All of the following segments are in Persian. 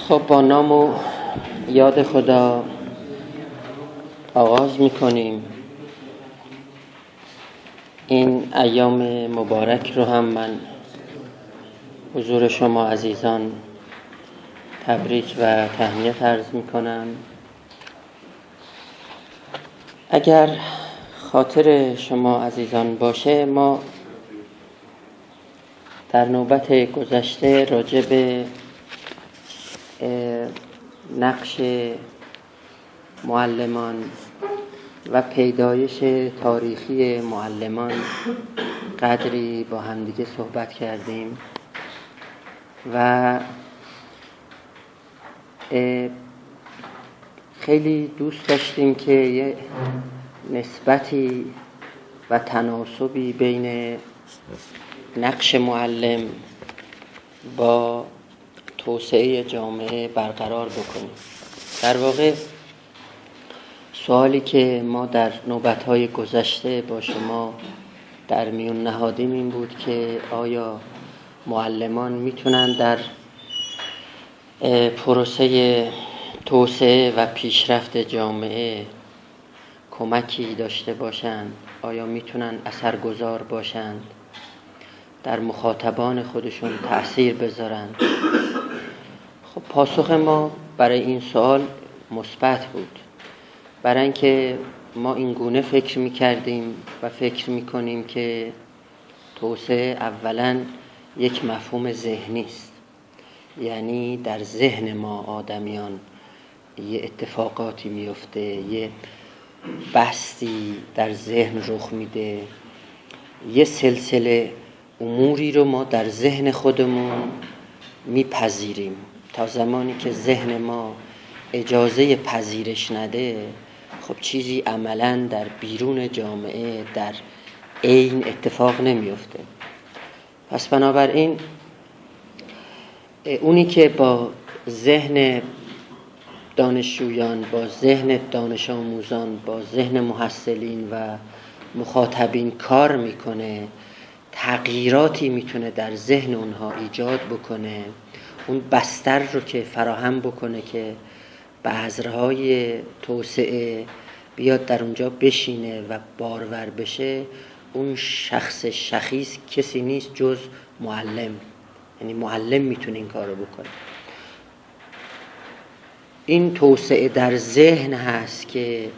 خب با نام و یاد خدا آغاز میکنیم. این ایام مبارک رو هم من حضور شما عزیزان تبریک و تهنیت عرض میکنم. اگر خاطر شما عزیزان باشه، ما در نوبت گذشته راجع به نقش معلمان و پیدایش تاریخی معلمان قدری با همدیگه صحبت کردیم و خیلی دوست داشتیم که یه نسبتی و تناسبی بین نقش معلم با توسعه جامعه برقرار بکنیم. در واقع سوالی که ما در نوبت‌های گذشته با شما در میون نهادیم این بود که آیا معلمان میتونن در پروسه توسعه و پیشرفت جامعه کمکی داشته باشند؟ آیا میتونن اثرگذار باشند؟ در مخاطبان خودشون تأثیر بذارند؟ خب پاسخ ما برای این سوال مثبت بود، برای اینکه ما این گونه فکر میکردیم و فکر میکنیم که توسعه اولا یک مفهوم ذهنی است، یعنی در ذهن ما آدمیان یه اتفاقاتی میفته، یه بستی در ذهن رخ میده، یه سلسله اموری رو ما در ذهن خودمون میپذیریم. تا زمانی که ذهن ما اجازه پذیرش نده، خب چیزی عملاً در بیرون جامعه در عین اتفاق نمیفته. پس بنابراین اونی که با ذهن دانشجویان، با ذهن دانش آموزان، با ذهن محصلین و مخاطبین کار میکنه، تغییراتی میتونه در ذهن اونها ایجاد بکنه، اون بستر رو که فراهم بکنه که بذرهای توسعه بیاد در اونجا بشینه و بارور بشه، اون شخص شخیص کسی نیست جز معلم. یعنی معلم میتونه این کار رو بکنه. این توسعه در ذهن هست که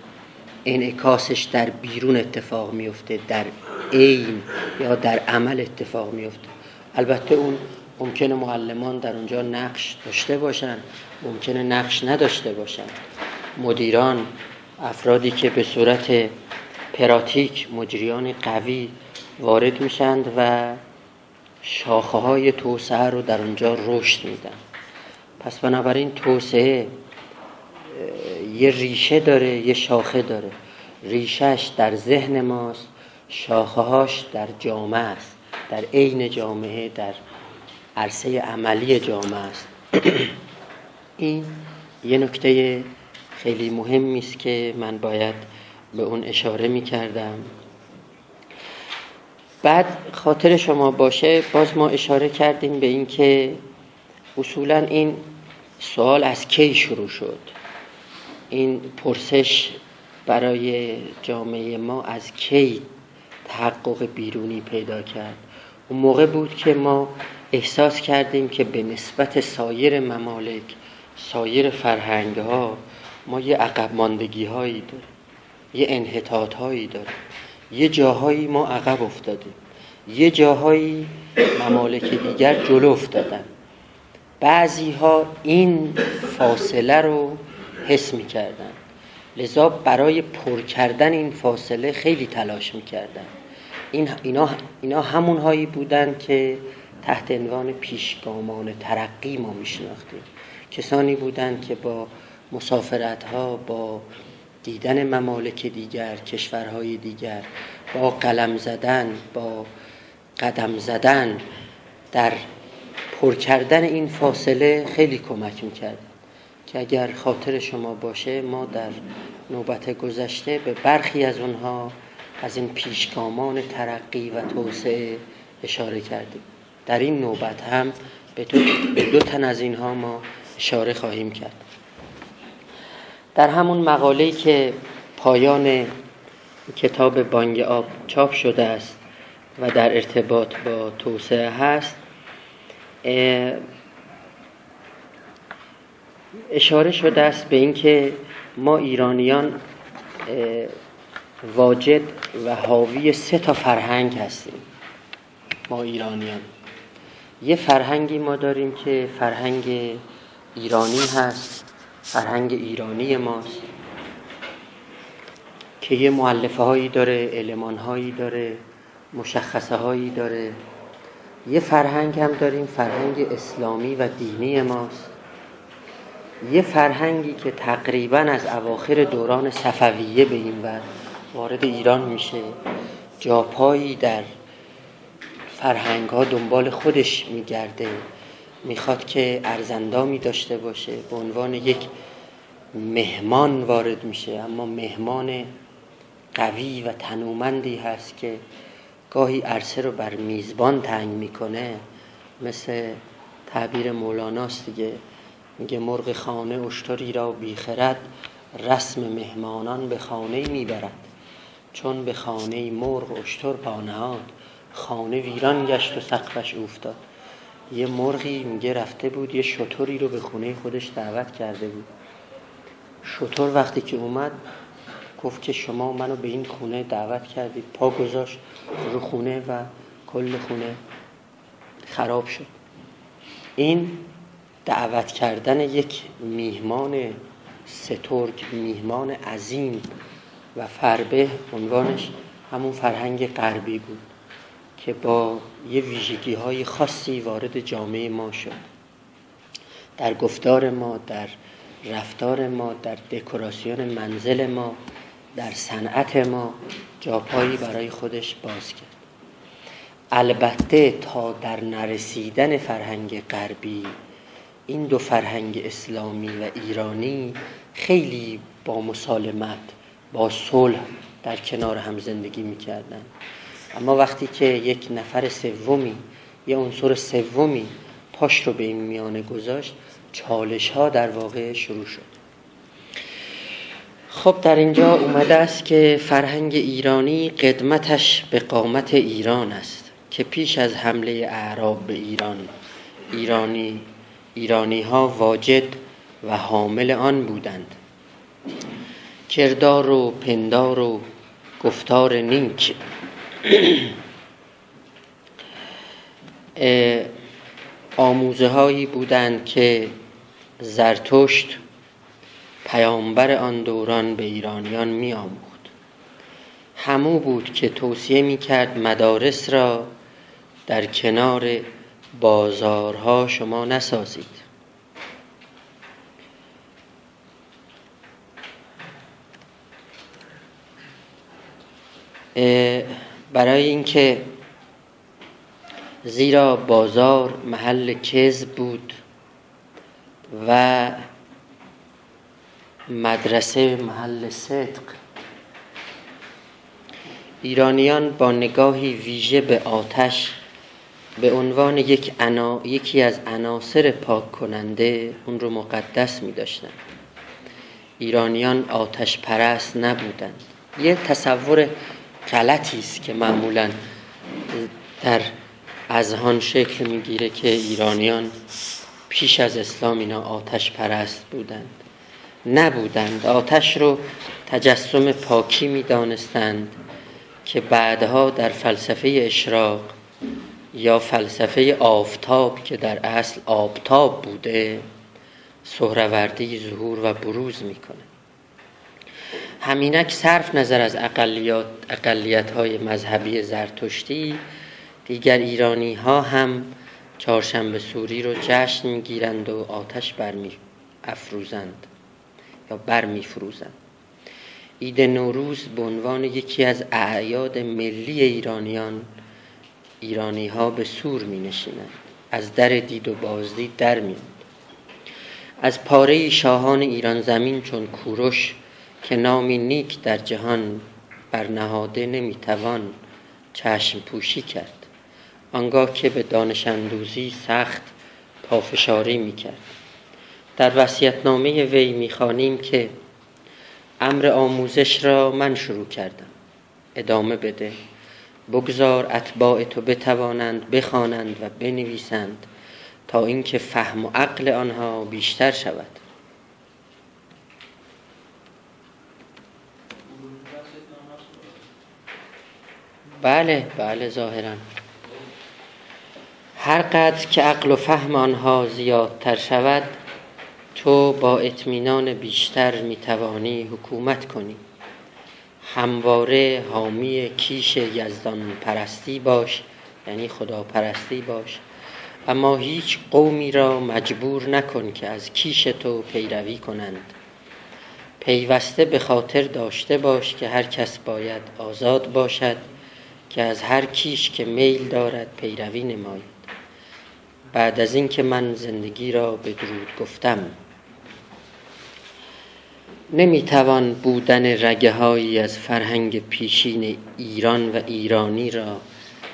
انعکاسش در بیرون اتفاق میفته، در عین یا در عمل اتفاق میفته. البته اون ممکنه معلمان در اونجا نقش داشته باشن، ممکنه نقش نداشته باشن. مدیران، افرادی که به صورت پراتیک مجریان قوی وارد میشند و شاخه‌های توسعه رو در اونجا رشد میدن. پس بنابراین توسعه یه ریشه داره، یه شاخه داره. ریشهش در ذهن ماست، شاخه‌هاش در جامعه است، در عین جامعه، در عرصه عملی جامعه است. این یه نکته خیلی مهمی است که من باید به اون اشاره می‌کردم. بعد خاطر شما باشه، باز ما اشاره کردیم به این که اصولاً این سوال از کی شروع شد. این پرسش برای جامعه ما از کی تحقق بیرونی پیدا کرد. اون موقع بود که ما احساس کردیم که به نسبت سایر ممالک، سایر فرهنگ‌ها، ما یه عقب ماندگی هایی داریم، یه انحطاط هایی داریم، یه جاهایی ما عقب افتادیم، یه جاهایی ممالک دیگر جلو افتادن. بعضی ها این فاصله رو حس می کردن، لذا برای پر کردن این فاصله خیلی تلاش می کردن. اینا همون هایی بودن که تحت عنوان پیشگامان ترقی ما می شناختیم. کسانی بودن که با مسافرت ها، با دیدن ممالک دیگر، کشورهای دیگر، با قلم زدن، با قدم زدن در پر کردن این فاصله خیلی کمک می‌کرد. که اگر خاطر شما باشه، ما در نوبت گذشته به برخی از اونها، از این پیشگامان ترقی و توسعه اشاره کردیم. در این نوبت هم به دو تن از اینها ما اشاره خواهیم کرد. در همون مقاله‌ای که پایان کتاب بانگ آب چاپ شده است و در ارتباط با توسعه هست، اشاره شده است به اینکه ما ایرانیان واجد و حاوی 3 فرهنگ هستیم. ما ایرانیان یه فرهنگی ما داریم که فرهنگ ایرانی هست، فرهنگ ایرانی ماست که یه مؤلفه هایی داره، المان هایی داره، مشخصه هایی داره. یه فرهنگ هم داریم، فرهنگ اسلامی و دینی ماست. یه فرهنگی که تقریباً از اواخر دوران صفویه به این ور وارد ایران میشه، جاپایی در فرهنگ ها دنبال خودش میگرده، میخواد که ارزندامی داشته باشه، به عنوان یک مهمان وارد میشه، اما مهمان قوی و تنومندی هست که گاهی عرصه رو بر میزبان تنگ میکنه. مثل تعبیر مولاناست دیگه، میگه مرغ خانه اشتری را بی خرد، رسم مهمانان به خانه میبرد. چون به خانه مرغ اشتر پا نهاد، خانه ویران گشت و سقفش اوفتاد. یه مرغی میگه رفته بود یه شتری رو به خونه خودش دعوت کرده بود. شتر وقتی که اومد گفت که شما منو به این خونه دعوت کردید، پا گذاشت رو خونه و کل خونه خراب شد. این دعوت کردن یک میهمان سترگ، میهمان عظیم و فربه، عنوانش همون فرهنگ غربی بود که با یه ویژگی‌های خاصی وارد جامعه ما شد. در گفتار ما، در رفتار ما، در دکوراسیون منزل ما، در صنعت ما جاپایی برای خودش باز کرد. البته تا در نرسیدن فرهنگ غربی، این 2 فرهنگ اسلامی و ایرانی خیلی با مسالمت، با صلح در کنار هم زندگی می‌کردن. اما وقتی که یک نفر سومی، یه عنصر سومی پاش رو به این میانه گذاشت، چالش‌ها در واقع شروع شد. خب در اینجا اومده است که فرهنگ ایرانی قدمتش به قامت ایران است که پیش از حمله اعراب به ایران، ایرانی ها واجد و حامل آن بودند. کردار و پندار و گفتار نیک آموزه هایی بودند که زرتشت پیامبر آن دوران به ایرانیان می آموخت. همو بود که توصیه می کرد مدارس را در کنار بازارها شما نسازید. برای اینکه زیرا بازار محل کذب بود و مدرسه محل صدق. ایرانیان با نگاهی ویژه به آتش به عنوان یکی از عناصر پاک کننده اون رو مقدس می داشتند. ایرانیان آتش پرست نبودند. یه تصور غلطی است که معمولاً در اذهان شکل میگیره که ایرانیان پیش از اسلام اینا آتش پرست بودند. نبودند. آتش رو تجسم پاکی می دانستند که بعدها در فلسفه اشراق یا فلسفه آفتاب که در اصل آبتاب بوده، سهروردی ظهور و بروز میکنه. همینک صرف نظر از اقلیت‌های مذهبی زرتشتی، دیگر ایرانی ها هم چهارشنبه سوری رو جشن میگیرند و آتش برمیفروزند. عید نوروز به عنوان یکی از اعیاد ملی ایرانی ها به سور می نشینند. از در دید و بازدید در میاد. از پاره شاهان ایران زمین چون کوروش که نامی نیک در جهان برنهاده نمیتوان چشم پوشی کرد. آنگاه که به دانش اندوزی سخت پافشاری میکرد. در وصیت‌نامه وی میخوانیم که امر آموزش را من شروع کردم، ادامه بده، بگذار اتباع تو بتوانند بخوانند و بنویسند تا اینکه فهم و عقل آنها بیشتر شود. بله ظاهراً هر قدر که عقل و فهم آنها زیادتر شود تو با اطمینان بیشتر میتوانی حکومت کنی. همواره حامی کیش یزدان پرستی باش، یعنی خدا پرستی باش، اما هیچ قومی را مجبور نکن که از کیش تو پیروی کنند. پیوسته به خاطر داشته باش که هر کس باید آزاد باشد که از هر کیش که میل دارد پیروی نماید. بعد از این که من زندگی را به درود گفتم، نمیتوان بودن رگه‌هایی از فرهنگ پیشین ایران و ایرانی را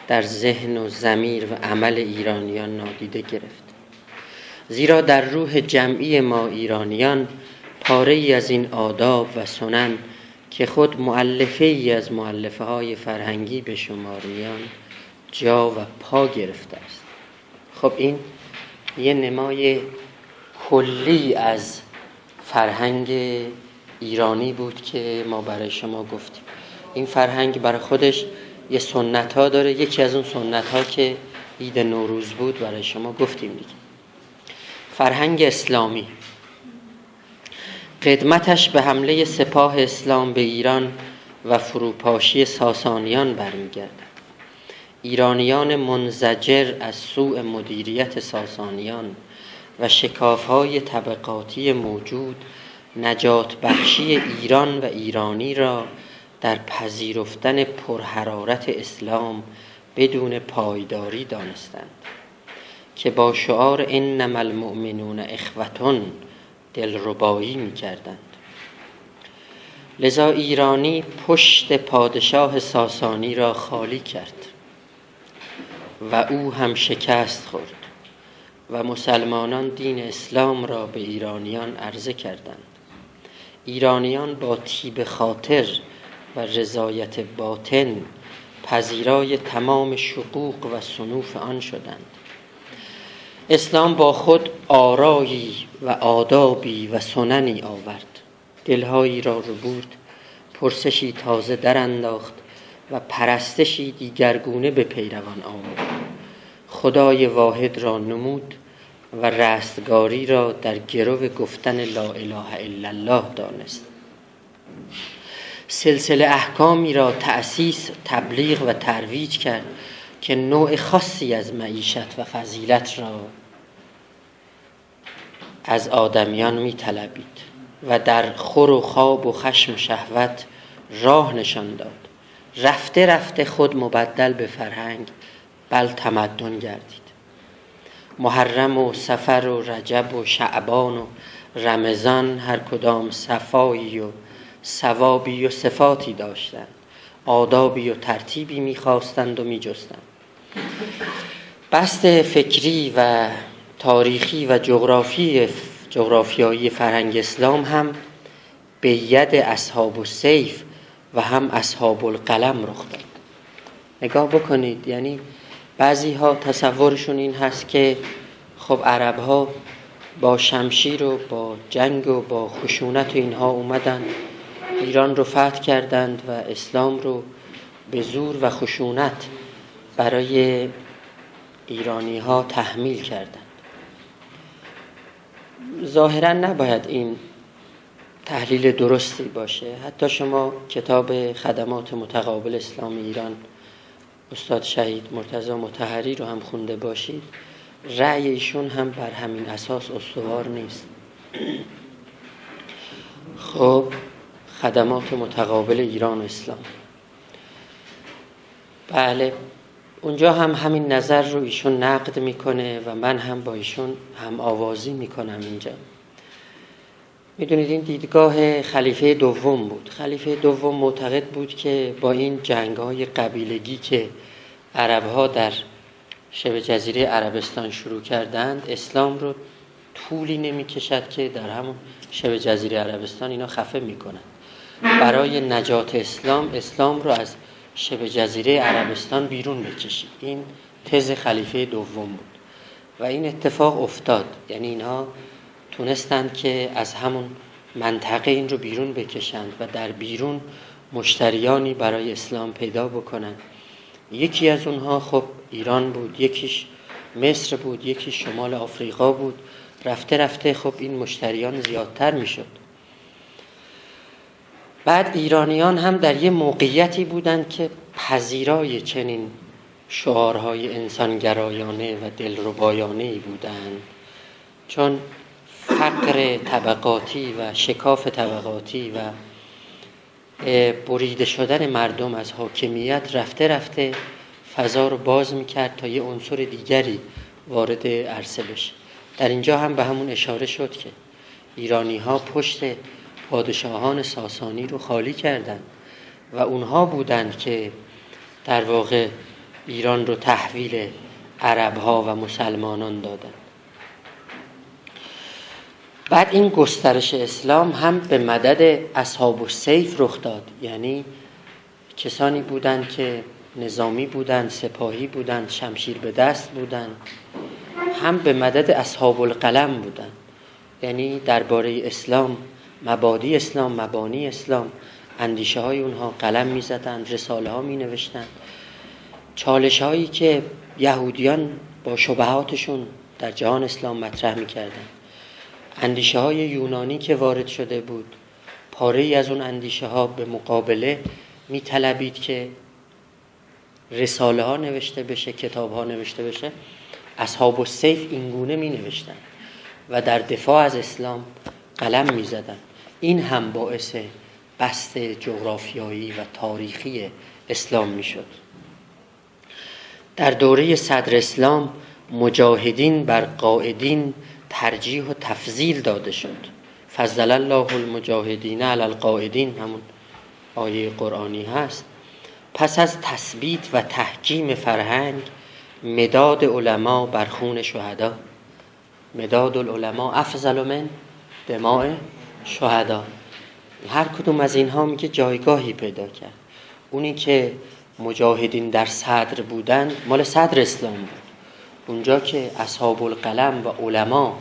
در ذهن و ضمیر و عمل ایرانیان نادیده گرفت، زیرا در روح جمعی ما ایرانیان پاره‌ای از این آداب و سنن که خود مؤلفه‌ای از مؤلفه‌های فرهنگی به شمار میان جا و پا گرفته است. خب این یه نمای کلی از فرهنگ ایرانی بود که ما برای شما گفتیم. این فرهنگ برای خودش یه سنت ها داره. یکی از اون سنت ها که عید نوروز بود برای شما گفتیم دیگه. فرهنگ اسلامی قدمتش به حمله سپاه اسلام به ایران و فروپاشی ساسانیان برمیگردد. ایرانیان منزجر از سوء مدیریت ساسانیان و شکاف‌های طبقاتی موجود نجات بخشی ایران و ایرانی را در پذیرفتن پرحرارت اسلام بدون پایداری دانستند که با شعار انما المؤمنون اخوة دلربایی می‌کردند. لذا ایرانی پشت پادشاه ساسانی را خالی کرد و او هم شکست خورد و مسلمانان دین اسلام را به ایرانیان عرضه کردند. ایرانیان با طیب خاطر و رضایت باطن پذیرای تمام شقوق و صنوف آن شدند. اسلام با خود آرایی و آدابی و سننی آورد، دلهایی را ربود، پرسشی تازه در انداخت و پرستشی دیگرگونه به پیروان آمد. خدای واحد را نمود و رستگاری را در گرو گفتن لا اله الا الله دانست. سلسله احکامی را تأسیس، تبلیغ و ترویج کرد که نوع خاصی از معیشت و فضیلت را از آدمیان می طلبید و در خور و خواب و خشم و شهوت راه نشان داد. رفته رفته خود مبدل به فرهنگ بل تمدن گردید. محرم و صفر و رجب و شعبان و رمضان هر کدام صفایی و ثوابی و صفاتی داشتند، آدابی و ترتیبی می‌خواستند و می‌جستند. بسط فکری و تاریخی و جغرافیایی فرهنگ اسلام هم به ید اصحاب السیف و هم اصحاب القلم رخ داد. نگاه بکنید، یعنی بعضی ها تصورشون این هست که خب عرب ها با شمشیر و با جنگ و با خشونت و اینها اومدن ایران رو فتح کردند و اسلام رو به زور و خشونت برای ایرانی ها تحمیل کردند. ظاهرا نباید این تحلیل درستی باشه. حتی شما کتاب خدمات متقابل اسلام ایران استاد شهید مرتضی مطهری رو هم خونده باشید، رأی ایشون هم بر همین اساس استوار نیست. خب خدمات متقابل ایران و اسلام، بله، اونجا هم همین نظر رو ایشون نقد میکنه و من هم با ایشون هم آوازی میکنم. اینجا میدونید این دیدگاه خلیفه دوم بود. خلیفه دوم معتقد بود که با این جنگ‌های قبیلگی که عرب‌ها در شبه جزیره عربستان شروع کردند، اسلام رو طولی نمی کشد که در همون شبه جزیره عربستان اینا خفه می کنند. برای نجات اسلام رو از شبه جزیره عربستان بیرون بکشید. این تز خلیفه دوم بود و این اتفاق افتاد. یعنی اینها تونستند که از همون منطقه این رو بیرون بکشند و در بیرون مشتریانی برای اسلام پیدا بکنند. یکی از اونها خب ایران بود، یکیش مصر بود، یکیش شمال آفریقا بود. رفته رفته خب این مشتریان زیادتر میشد. بعد ایرانیان هم در یه موقعیتی بودند که پذیرای چنین شعارهای انسانگرایانه و دلربایانه‌ای بودند، چون فقر طبقاتی و شکاف طبقاتی و بریده شدن مردم از حاکمیت رفته رفته فضا رو باز میکرد تا یه عنصر دیگری وارد عرصه بشه. در اینجا هم به همون اشاره شد که ایرانی ها پشت پادشاهان ساسانی رو خالی کردند و اونها بودند که در واقع ایران رو تحویل عرب ها و مسلمانان دادند. بعد این گسترش اسلام هم به مدد اصحاب السیف رخ داد. یعنی کسانی بودند که نظامی بودند، سپاهی بودند، شمشیر به دست بودند، هم به مدد اصحاب القلم بودند. یعنی درباره اسلام، مبادی اسلام، مبانی اسلام، اندیشه های اونها قلم می زدند، رساله ها می نوشتند. چالش هایی که یهودیان با شبهاتشون در جهان اسلام مطرح می کردند، اندیشه های یونانی که وارد شده بود، پاره ای از اون اندیشه ها به مقابله می طلبید که رساله ها نوشته بشه، کتاب ها نوشته بشه. اصحاب السیف اینگونه می نوشتن و در دفاع از اسلام قلم می زدن. این هم باعث بسط جغرافیایی و تاریخی اسلام می شد. در دوره صدر اسلام مجاهدین بر قائدین ترجیح و تفضیل داده شد. فضل الله المجاهدین علی القائدین، همون آیه قرآنی هست. پس از تثبیت و تحکیم فرهنگ، مداد علما بر خون شهدا. مداد العلماء افضل من دماء شهدا. هر کدوم از اینها میگه جایگاهی پیدا کرد. اونی که مجاهدین در صدر بودن مال صدر اسلام بود. اونجا که اصحاب القلم و علما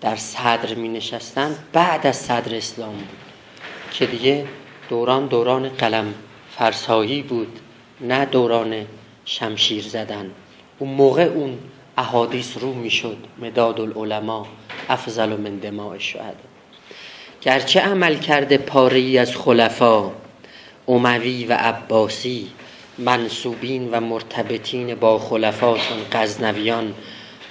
در صدر می نشستن بعد از صدر اسلام بود که دیگه دوران قلم فرسایی بود، نه دوران شمشیر زدن. اون موقع اون احادیث رو می شد مداد العلماء افضل من دماء الشهدا. گرچه عمل کرده پاره‌ای از خلفا اموی و عباسی، منسوبین و مرتبطین با خلفا چون غزنویان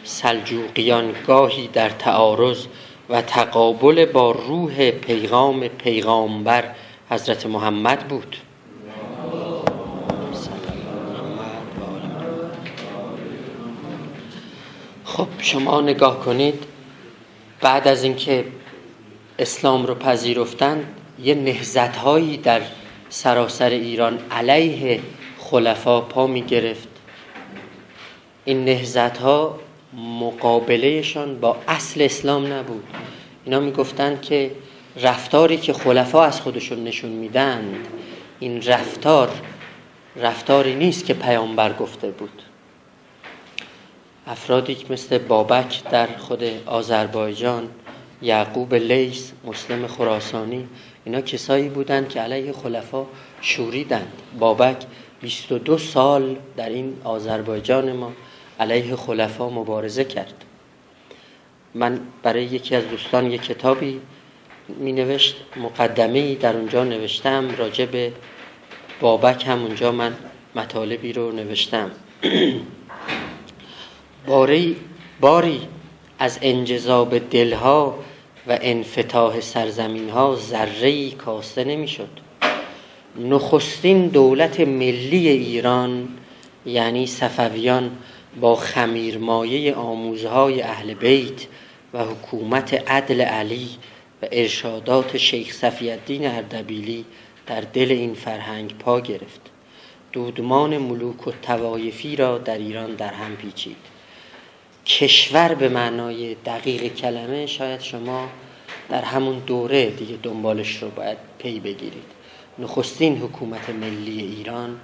سلجوقیان، گاهی در تعارض و تقابل با روح پیغام پیغامبر حضرت محمد بود. خب شما نگاه کنید، بعد از اینکه اسلام رو پذیرفتند یه نهضت‌هایی در سراسر ایران علیه خلفا پا می گرفت. این نهضت‌ها مقابلهشان با اصل اسلام نبود. اینا می گفتند که رفتاری که خلفا از خودشون نشون میدند این رفتاری نیست که پیامبر گفته بود. افرادی که مثل بابک در خود آذربایجان، یعقوب لیث، مسلم خراسانی، اینا کسایی بودند که علیه خلفا شوریدند. بابک 22 سال در این آذربایجان ما علیه خلفا مبارزه کرد. من برای یکی از دوستان یک کتابی می نوشت، مقدمه‌ای در اونجا نوشتم راجع به بابک، هم اونجا من مطالبی رو نوشتم. باری از انجذاب دلها و انفتاح سرزمینها ذره‌ای کاسته نمی‌شد. نخستین دولت ملی ایران یعنی صفویان با خمیرمایه آموزهای اهل بیت و حکومت عدل علی و ارشادات شیخ صفی‌الدین اردبیلی در دل این فرهنگ پا گرفت. دودمان ملوک و طوایفی را در ایران در هم پیچید. کشور به معنای دقیق کلمه شاید شما در همون دوره دیگه دنبالش رو باید پی بگیرید. نخستین حکومت ملی ایران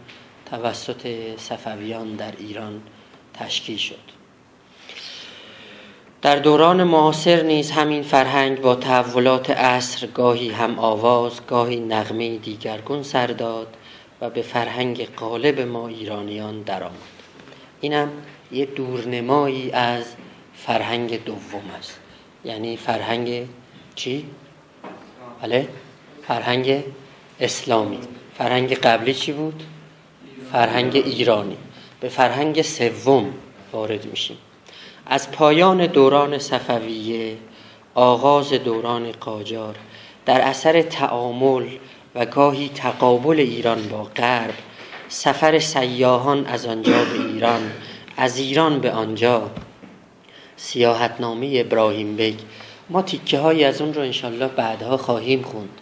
توسط صفویان در ایران تشکیل شد. در دوران معاصر نیز همین فرهنگ با تحولات عصر گاهی هم آواز، گاهی نغمه دیگرگون سر داد و به فرهنگ غالب ما ایرانیان درآمد. اینم یه دورنمایی از فرهنگ دوم است. یعنی فرهنگ چی؟ بله؟ فرهنگ اسلامی. فرهنگ قبلی چی بود؟ فرهنگ ایرانی. به فرهنگ سوم وارد میشیم. از پایان دوران صفویه، آغاز دوران قاجار، در اثر تعامل و گاهی تقابل ایران با غرب، سفر سیاحان از آنجا به ایران، از ایران به آنجا، سیاحتنامه ابراهیم بیگ، ما تیکه هایی از اون رو انشالله بعدها خواهیم خوند.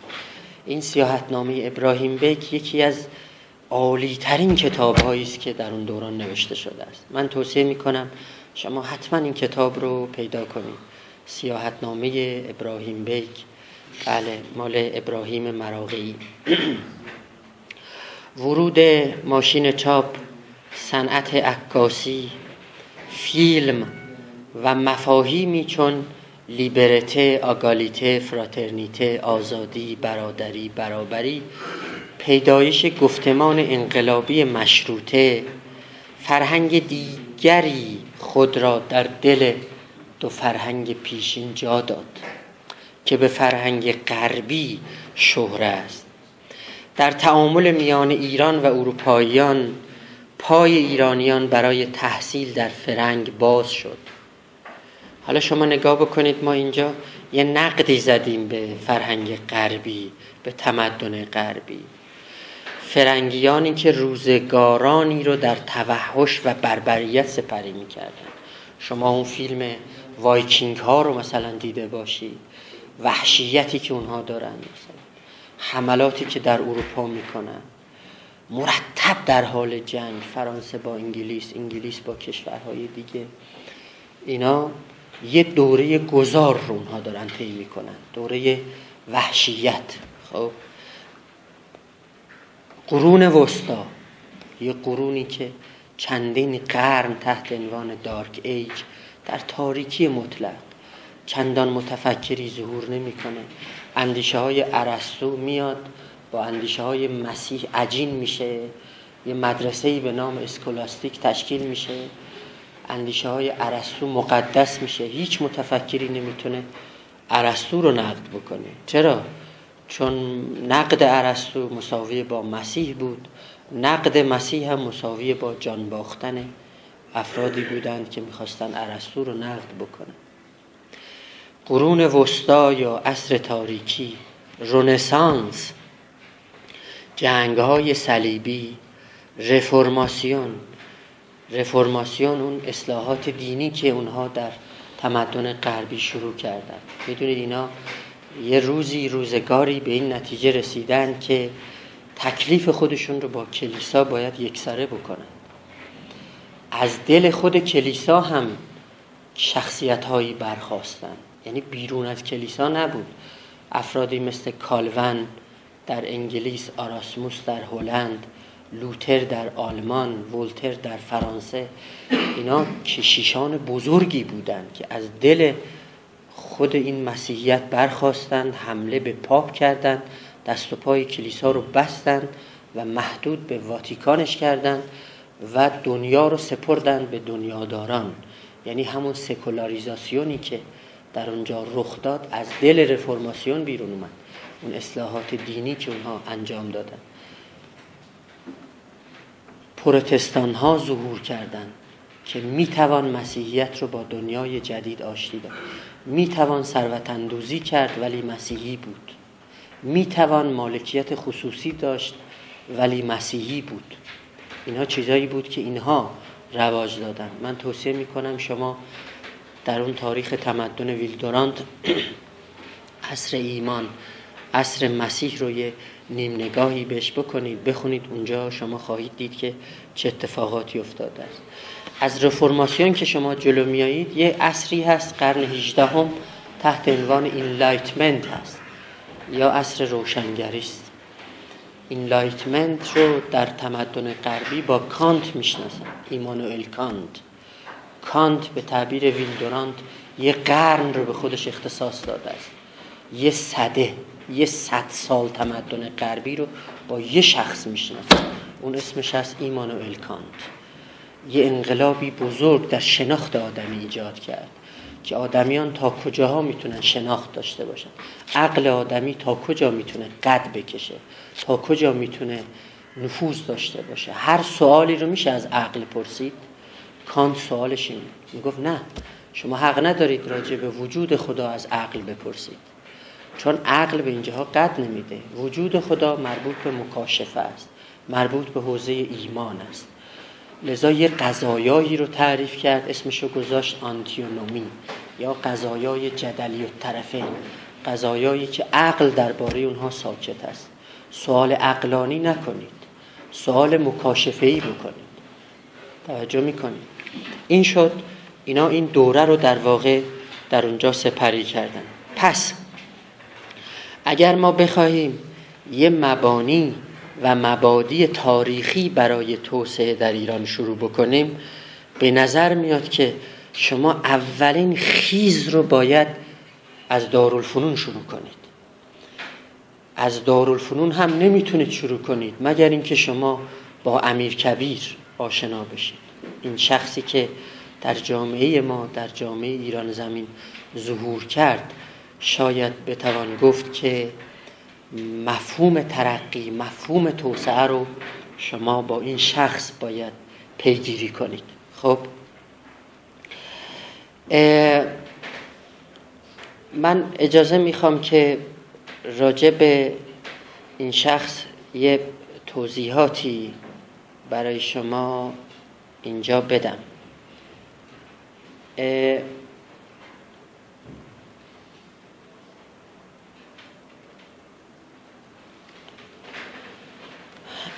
این سیاحتنامه ابراهیم بیگ یکی از عالی ترین کتاب هایی است که در اون دوران نوشته شده است. من توصیه میکنم شما حتما این کتاب رو پیدا کنید. سیاحتنامه ابراهیم بیگ، بله، مال ابراهیم مراغی. ورود ماشین چاپ، صنعت عکاسی، فیلم و مفاهیمی چون لیبرته، آگالیته، فراترنیته، آزادی، برادری، برابری، پیدایش گفتمان انقلابی مشروطه، فرهنگ دیگری خود را در دل دو فرهنگ پیشین جا داد که به فرهنگ غربی شهره است. در تعامل میان ایران و اروپاییان پای ایرانیان برای تحصیل در فرنگ باز شد. حالا شما نگاه بکنید، ما اینجا یه نقدی زدیم به فرهنگ غربی، به تمدن غربی. فرنگیانی که روزگارانی رو در توحش و بربریت سپری می‌کردن. شما اون فیلم وایکینگ ها رو مثلا دیده باشید، وحشیتی که اونها دارن، مثلا حملاتی که در اروپا میکنن، مرتب در حال جنگ، فرانسه با انگلیس، انگلیس با کشورهای دیگه. اینا یه دوره گذار رو اونها دارن طی میکنن، دوره وحشیت. خب قرون وسطا، یه قرونی که چندین قرن تحت عنوان دارک ایج در تاریکی مطلق، چندان متفکری ظهور نمیکنه. اندیشه های ارسطو میاد با اندیشه های مسیح عجین میشه، یه مدرسه‌ای به نام اسکولاستیک تشکیل میشه، اندیشه های ارسطو مقدس میشه. هیچ متفکری نمیتونه ارسطو رو نقد بکنه. چرا؟ چون نقد ارسطو مساوی با مسیح بود، نقد مسیح هم مساوی با جان باختن افرادی بودند که میخواستن ارسطو رو نقد بکنن. قرون وسطا یا عصر تاریکی، رنسانس، جنگ‌های صلیبی، رفرماسیون اون اصلاحات دینی که اونها در تمدن غربی شروع کردن. میدونید اینا یه روزگاری به این نتیجه رسیدن که تکلیف خودشون رو با کلیسا باید یکسره بکنن. از دل خود کلیسا هم شخصیت‌هایی برخاستن، یعنی بیرون از کلیسا نبود. افرادی مثل کالون در انگلیس، آراسموس در هلند، لوتر در آلمان، ولتر در فرانسه، اینا کشیشان بزرگی بودند که از دل خود این مسیحیت برخاستند، حمله به پاپ کردند، دست و پای کلیسا رو بستند و محدود به واتیکانش کردند و دنیا رو سپردند به دنیاداران. یعنی همون سکولاریزاسیونی که در اونجا رخ داد از دل رفرماسیون بیرون اومد، اون اصلاحات دینی که اونها انجام دادن. پروتستان ها ظهور کردند که میتوان مسیحیت رو با دنیای جدید آشتی داد، میتوان ثروت اندوزی کرد ولی مسیحی بود، میتوان مالکیت خصوصی داشت ولی مسیحی بود. اینها چیزایی بود که اینها رواج دادن. من توصیه میکنم شما در اون تاریخ تمدن ویلدورانت، عصر ایمان، عصر مسیح رو یه نیم نگاهی بهش بکنید، بخونید، اونجا شما خواهید دید که چه اتفاقاتی افتاده است. از رفرماسیون که شما جلو میایید، یه عصری هست قرن 18 تحت عنوان اینلایتمنت هست یا عصر روشنگری است. اینلایتمنت رو در تمدن غربی با کانت میشناسن، ایمانوئل کانت. کانت به تعبیر ویلدورانت یه قرن رو به خودش اختصاص داده است. یه 100 سال تمدن غربی رو با یه شخص میشناسه، اون اسمش هست ایمانوئل کانت. یه انقلابی بزرگ در شناخت آدمی ایجاد کرد که آدمیان تا کجاها میتونن شناخت داشته باشن، عقل آدمی تا کجا میتونه قد بکشه، تا کجا میتونه نفوذ داشته باشه. هر سوالی رو میشه از عقل پرسید. کانت سوالش این میگفت نه، شما حق ندارید راجع به وجود خدا از عقل بپرسید، چون عقل به اینجاها قد نمیده. وجود خدا مربوط به مکاشفه است، مربوط به حوزه ایمان است. لذا یه قضایایی رو تعریف کرد، اسمشو گذاشت آنتیونومی یا قضایای جدلی الطرفین، قضایایی که عقل درباره اونها ساکت است. سوال عقلانی نکنید، سوال مکاشفه‌ای بکنید. توجه میکنید؟ این شد، اینا این دوره رو در واقع در اونجا سپری کردن. پس اگر ما بخواهیم یه مبانی و مبادی تاریخی برای توسعه در ایران شروع بکنیم، به نظر میاد که شما اولین خیز رو باید از دارالفنون شروع کنید. از دارالفنون هم نمیتونید شروع کنید مگر اینکه شما با امیرکبیر آشنا بشید. این شخصی که در جامعه ما، در جامعه ایران زمین ظهور کرد، شاید بتوان گفت که مفهوم ترقی، مفهوم توسعه رو شما با این شخص باید پیگیری کنید. خب من اجازه میخوام که راجع به این شخص یه توضیحاتی برای شما اینجا بدم.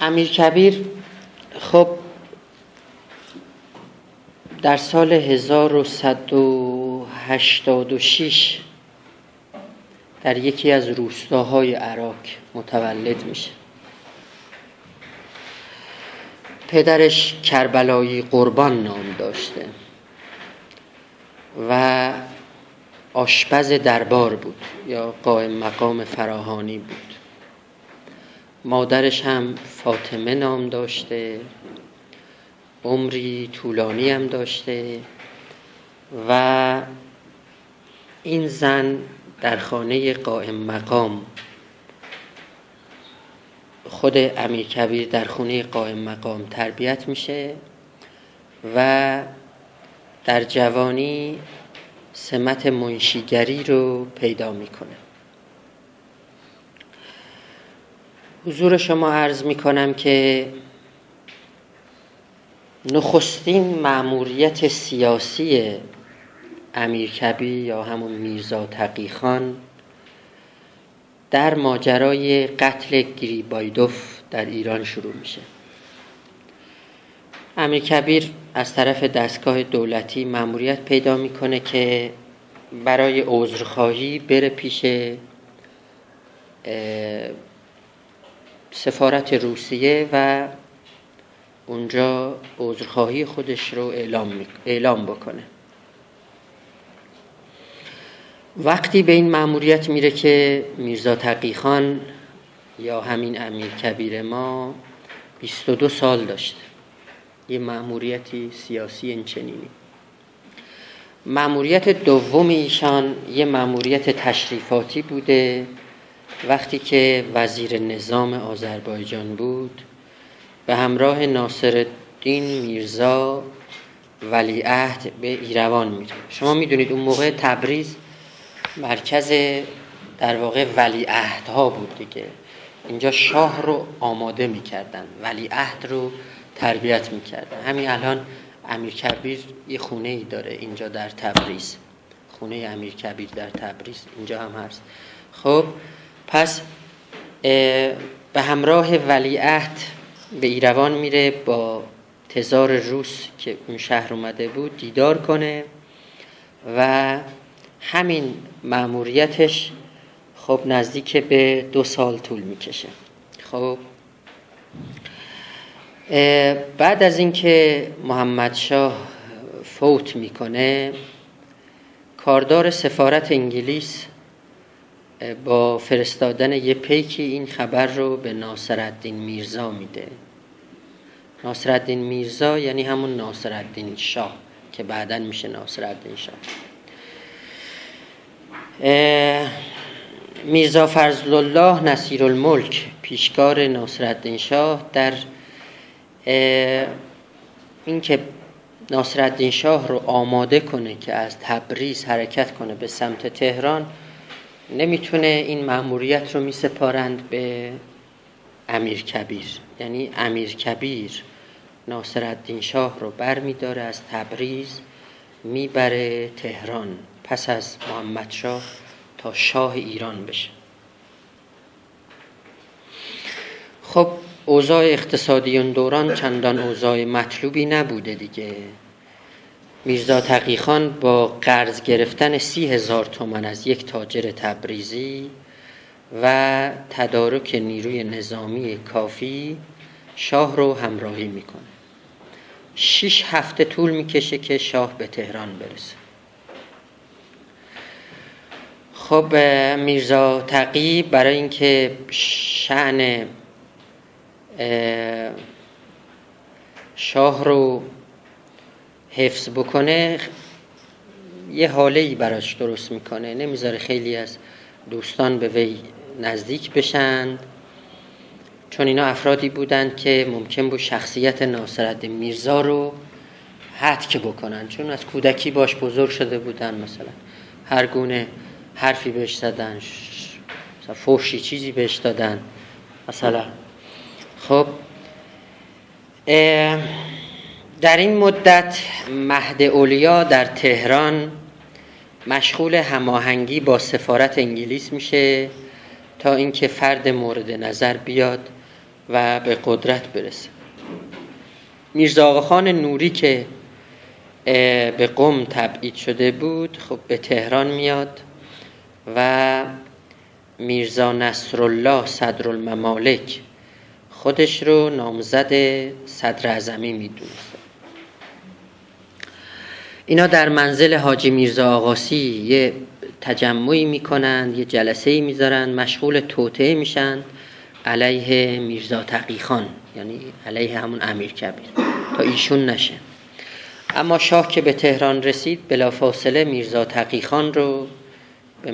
امیرکبیر خب در سال 1186 در یکی از روستاهای عراق متولد میشه. پدرش کربلایی قربان نام داشته و آشپز دربار بود یا قائم مقام فراهانی بود. مادرش هم فاطمه نام داشته، عمری طولانی هم داشته و این زن در خانه قائم مقام، خود امیرکبیر در خانه قائم مقام تربیت میشه و در جوانی سمت منشیگری رو پیدا میکنه. حضور شما عرض میکنم که نخستین مأموریت سیاسی امیرکبیر یا همون میرزا تقی خان در ماجرای قتل گریبایدوف در ایران شروع میشه. امیرکبیر از طرف دستگاه دولتی مأموریت پیدا میکنه که برای عذرخواهی بره پیش سفارت روسیه و اونجا عذرخواهی خودش رو اعلام بکنه. وقتی به این مأموریت میره که میرزا تقی خان یا همین امیرکبیر ما 22 سال داشته. یه مأموریتی سیاسی اینچنینی. مأموریت دوم ایشان یه مأموریت تشریفاتی بوده. وقتی که وزیر نظام آذربایجان بود به همراه ناصرالدین میرزا ولیعهد به ایروان میره. شما میدونید اون موقع تبریز مرکز در واقع ولیعهدها بود دیگه. اینجا شاه رو آماده میکردن، ولیعهد رو تربیت میکردن. همین الان امیرکبیر یه خونه ای داره اینجا در تبریز، خونه امیرکبیر در تبریز اینجا هم هست. خب پس به همراه ولیعهد به ایروان میره با تزار روس که اون شهر اومده بود دیدار کنه و همین مأموریتش خب نزدیک به 2 سال طول میکشه. خب بعد از اینکه محمد شاه فوت میکنه، کاردار سفارت انگلیس با فرستادن یه پیکی این خبر رو به ناصرالدین میرزا میده. ناصرالدین میرزا یعنی همون ناصرالدین شاه که بعداً میشه ناصرالدین شاه. میرزا فضل الله نصیرالملک پیشکار ناصرالدین شاه در این که ناصرالدین شاه رو آماده کنه که از تبریز حرکت کنه به سمت تهران، نمیتونه این مأموریت رو میسپارند به امیرکبیر. یعنی امیرکبیر ناصرالدین شاه رو برمیداره از تبریز میبره تهران پس از محمد شاه تا شاه ایران بشه. خب اوضاع اقتصادی اون دوران چندان اوضاع مطلوبی نبوده دیگه. میرزا تقی خان با قرض گرفتن 30,000 تومان از یک تاجر تبریزی و تدارک نیروی نظامی کافی شاه رو همراهی میکنه. 6 هفته طول میکشه که شاه به تهران برسه. خب میرزا تقی برای اینکه شأن شاه رو حفظ بکنه یه حاله‌ای براش درست میکنه، نمیذاره خیلی از دوستان به وی نزدیک بشن، چون اینا افرادی بودند که ممکن بود شخصیت ناصرالدین میرزا رو هتک بکنن، چون از کودکی باش بزرگ شده بودن، مثلا هر گونه حرفی بهش زدن، مثلا فحشی چیزی بهش دادن مثلا. خب در این مدت مهد اولیا در تهران مشغول هماهنگی با سفارت انگلیس میشه تا اینکه فرد مورد نظر بیاد و به قدرت برسه. میرزا آقاخان نوری که به قم تبعید شده بود خب به تهران میاد و میرزا نصرالله صدرالممالک خودش رو نامزد صدراعظمی میدونست. اینا در منزل حاجی میرزا آقاسی یه تجمعی میکنن، یه جلسه‌ای میذارن، مشغول توطئه میشن علیه میرزا تقی خان، یعنی علیه همون امیرکبیر، تا ایشون نشه. اما شاه که به تهران رسید بلافاصله میرزا تقی خان رو به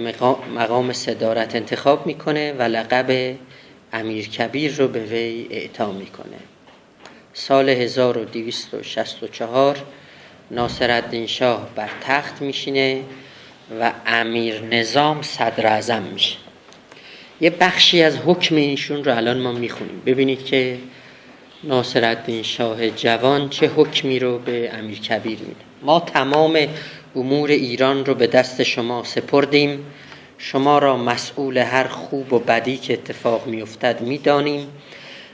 مقام صدارت انتخاب میکنه و لقب امیرکبیر رو به وی اعطا میکنه. سال 1264 ناصرالدین شاه بر تخت میشینه و امیر نظام صدر اعظم میشه. یه بخشی از حکم ایشون رو الان ما میخونیم. ببینید که ناصرالدین شاه جوان چه حکمی رو به امیرکبیر میده. ما تمام امور ایران رو به دست شما سپردیم، شما را مسئول هر خوب و بدی که اتفاق میافتد میدانیم.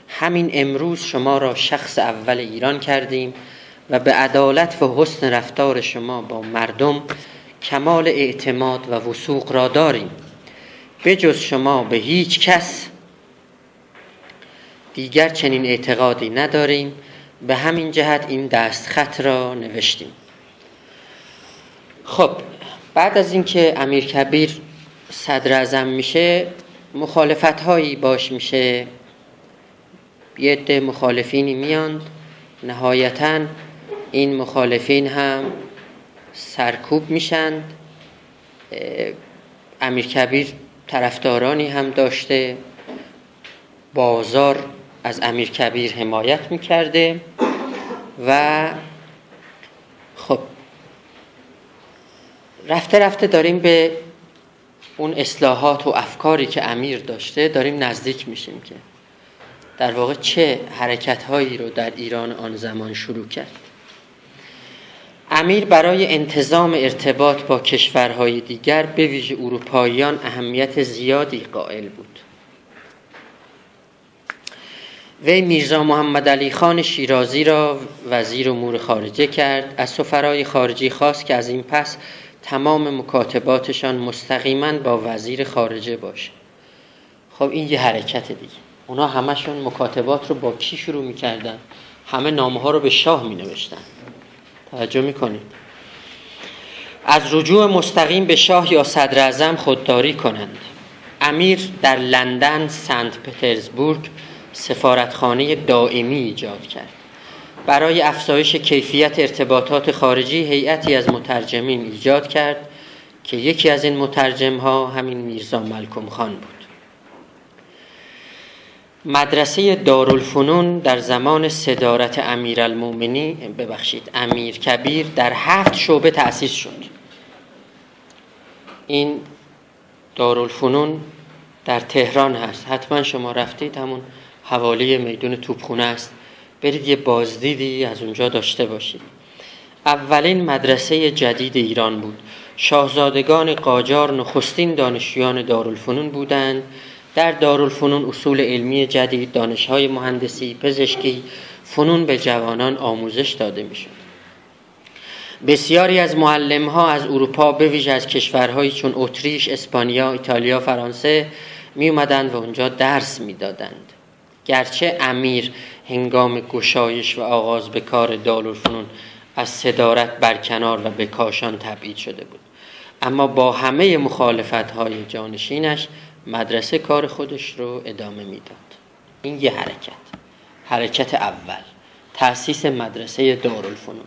همین امروز شما را شخص اول ایران کردیم و به عدالت و حسن رفتار شما با مردم کمال اعتماد و وثوق را داریم. بجز شما به هیچ کس دیگر چنین اعتقادی نداریم. به همین جهت این دستخط را نوشتیم. خب بعد از اینکه امیرکبیر صدر اعظم میشه مخالفت هایی باش میشه، یه عده مخالفینی میاند، نهایتاً این مخالفین هم سرکوب میشند. امیرکبیر طرفدارانی هم داشته، بازار از امیرکبیر حمایت میکرده و خب رفته رفته داریم به اون اصلاحات و افکاری که امیر داشته داریم نزدیک میشیم که در واقع چه حرکت هایی رو در ایران آن زمان شروع کرد. امیر برای انتظام ارتباط با کشورهای دیگر به ویژه اروپاییان اهمیت زیادی قائل بود. وی میرزا محمد علی خان شیرازی را وزیر امور خارجه کرد. از سفرای خارجی خواست که از این پس تمام مکاتباتشان مستقیما با وزیر خارجه باشه. خب این یه حرکت دیگه. اونا همشون مکاتبات رو با کی شروع میکردن؟ همه نامه ها رو به شاه می نوشتن. توجه میکنید؟ از رجوع مستقیم به شاه یا صدر اعظم خودداری کنند. امیر در لندن، سنت پترزبورگ سفارتخانه دائمی ایجاد کرد. برای افزایش کیفیت ارتباطات خارجی هیئتی از مترجمین ایجاد کرد که یکی از این مترجم‌ها همین میرزا ملکم خان بود. مدرسه دارالفنون در زمان صدارت امیر کبیر در 7 شعبه تأسیس شد. این دارالفنون در تهران هست. حتما شما رفتید، همون حوالی میدون توپخونه است. برید یه بازدیدی از اونجا داشته باشید. اولین مدرسه جدید ایران بود. شاهزادگان قاجار نخستین دانشجویان دارالفنون بودند. در دارالفنون اصول علمی جدید، دانش‌های مهندسی، پزشکی، فنون به جوانان آموزش داده می‌شد. بسیاری از معلم‌ها از اروپا به ویژه از کشورهایی چون اتریش، اسپانیا، ایتالیا، فرانسه می اومدند و اونجا درس می‌دادند. گرچه امیر هنگام گشایش و آغاز به کار دارالفنون از صدارت برکنار و به کاشان تبعید شده بود، اما با همه مخالفت‌های جانشینش مدرسه کار خودش رو ادامه میداد. این یه حرکت اول، تأسیس مدرسه دارالفنون،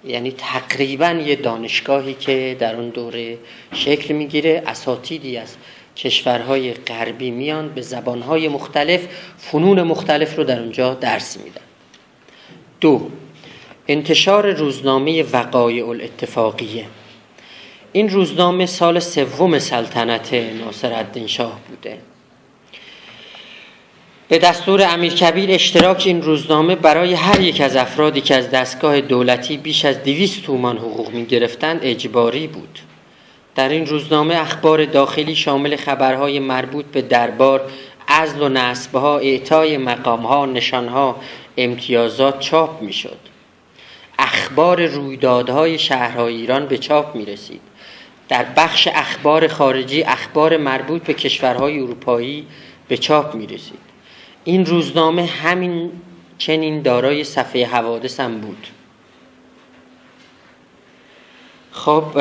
یعنی تقریباً یه دانشگاهی که در اون دوره شکل میگیره. اساتیدی از کشورهای غربی میان به زبانهای مختلف فنون مختلف رو در اونجا درس میدن. 2. انتشار روزنامه وقایع الاتفاقیه. این روزنامه سال 3 سلطنت ناصرالدین شاه بوده. به دستور امیرکبیر اشتراک این روزنامه برای هر یک از افرادی که از دستگاه دولتی بیش از 200 تومان حقوق می گرفتند اجباری بود. در این روزنامه اخبار داخلی شامل خبرهای مربوط به دربار، عزل و نصب‌ها، اعطای مقام‌ها، نشان‌ها، امتیازات چاپ می‌شد. اخبار رویدادهای شهرهای ایران به چاپ می‌رسید. در بخش اخبار خارجی اخبار مربوط به کشورهای اروپایی به چاپ می‌رسید. این روزنامه همین چنین دارای صفحه حوادث هم بود. خب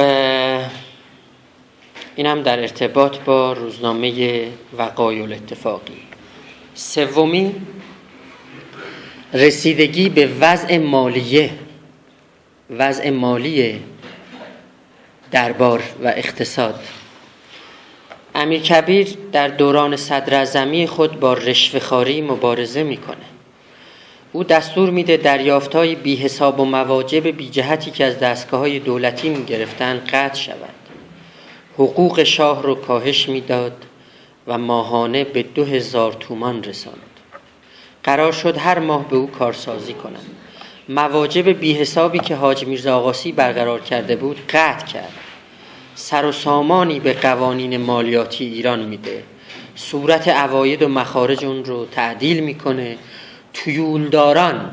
این هم در ارتباط با روزنامه وقایع الاتفاقی. 3. رسیدگی به وضع مالی دربار و اقتصاد. امیرکبیر در دوران صدراعظمی خود با رشوه‌خواری مبارزه میکنه. او دستور میده دریافت‌های بی حساب و مواجب بی جهتی که از دستگاه‌های دولتی میگرفتن قطع شود. حقوق شاه رو کاهش میداد و ماهانه به 2000 تومان رساند. قرار شد هر ماه به او کارسازی کنند. مواجب بی حسابی که حاج میرزا آقاسی برقرار کرده بود قطع کرد. سر و سامانی به قوانین مالیاتی ایران میده. صورت عواید و مخارج اون رو تعدیل میکنه. تویولداران،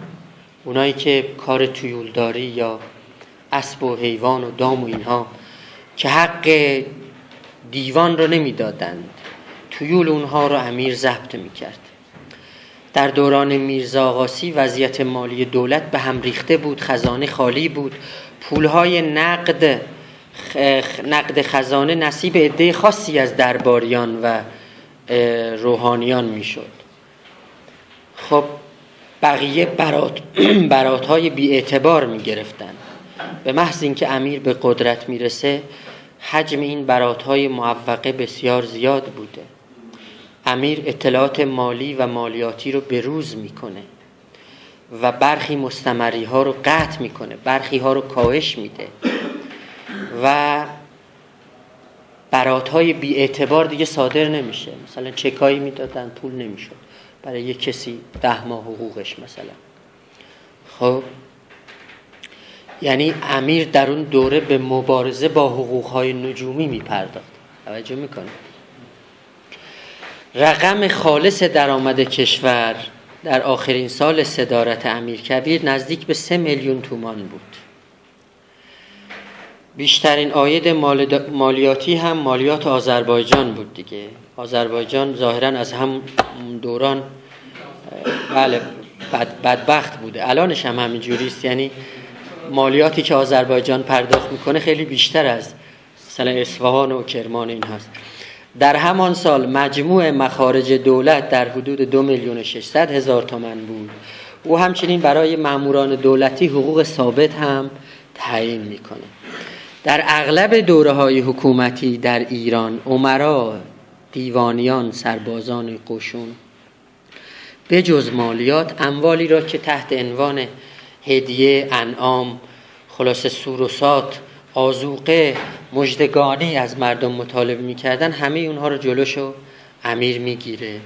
اونایی که کار تویولداری یا اسب و حیوان و دام و اینها که حق دیوان رو نمیدادند، تویول اونها رو امیر ضبط میکرد. در دوران میرزا آقاسی وضعیت مالی دولت به هم ریخته بود، خزانه خالی بود. پولهای نقد خزانه نصیب عده خاصی از درباریان و روحانیان میشد. خب بقیه براتهای بی اعتبار میگرفتن. به محض اینکه امیر به قدرت میرسه حجم این براتهای معوقه بسیار زیاد بوده. امیر اطلاعات مالی و مالیاتی رو بروز میکنه و برخی مستمری ها رو قطع میکنه، برخی ها رو کاهش میده و براتهای بی اعتبار دیگه صادر نمیشه. مثلا چکایی میدادن پول نمیشد برای یک کسی 10 ماه حقوقش مثلا. خب یعنی امیر در اون دوره به مبارزه با حقوق‌های نجومی می‌پرداخت. توجه می‌کنید؟ رقم خالص درآمد کشور در آخرین سال صدارت امیرکبیر نزدیک به 3 میلیون تومان بود. بیشترین عاید مالیاتی هم مالیات آذربایجان بود دیگه. آذربایجان ظاهراً از هم دوران بله بدبخت بوده، الانش هم همینجوریست. یعنی مالیاتی که آذربایجان پرداخت میکنه خیلی بیشتر از مثلا اصفهان و کرمان این هست. در همان سال مجموع مخارج دولت در حدود 2,600,000 تومان بود. او همچنین برای ماموران دولتی حقوق ثابت هم تعیین میکنه. در اغلب دوره‌های حکومتی در ایران امرا، دیوانیان، سربازان قشون به جز مالیات اموالی را که تحت عنوان هدیه، انعام، خلاصه سوروسات، آذوقه، مژدگانی از مردم مطالبه می‌کردن، همه اونها رو جلوشو امیر میگیره.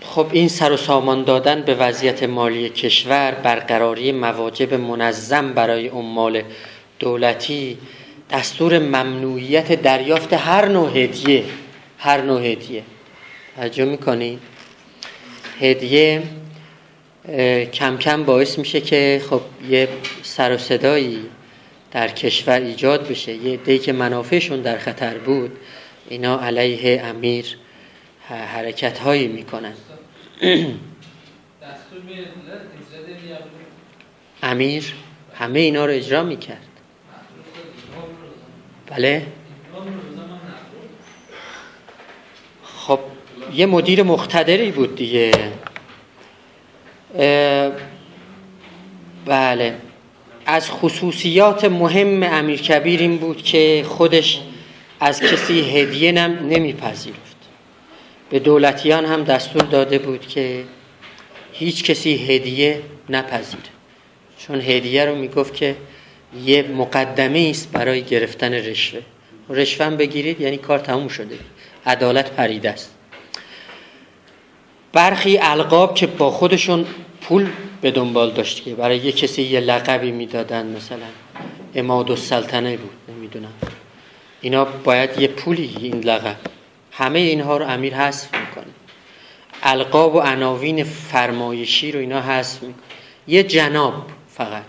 خب این سر و سامان دادن به وضعیت مالی کشور، برقراری مواجب منظم برای عمال دولتی، دستور ممنوعیت دریافت هر نوع هدیه توجه میکنی؟ هدیه کم کم باعث میشه که خب یه سر و صدایی در کشور ایجاد بشه. یه عده‌ای که منافعشون در خطر بود اینا علیه امیر حرکت هایی میکنن. امیر همه اینا رو اجرا میکرد. بله خب یه مدیر مقتدری بود دیگه. بله از خصوصیات مهم امیرکبیر این بود که خودش از کسی هدیه نمیپذیرفت. به دولتیان هم دستور داده بود که هیچ کسی هدیه نپذیره، چون هدیه رو میگفت که یه مقدمه است برای گرفتن رشوه. رشوه هم بگیرید یعنی کار تموم شده، عدالت پریده است. برخی القاب که با خودشون پول به دنبال داشت که برای یه کسی یه لقبی میدادن، مثلا عمادالسلطنه بود، نمیدونم، اینا باید یه پولی این لقب. همه اینها رو امیر حذف میکنه. القاب و عناوین فرمایشی رو اینا حذف میکنه. یه جناب، فقط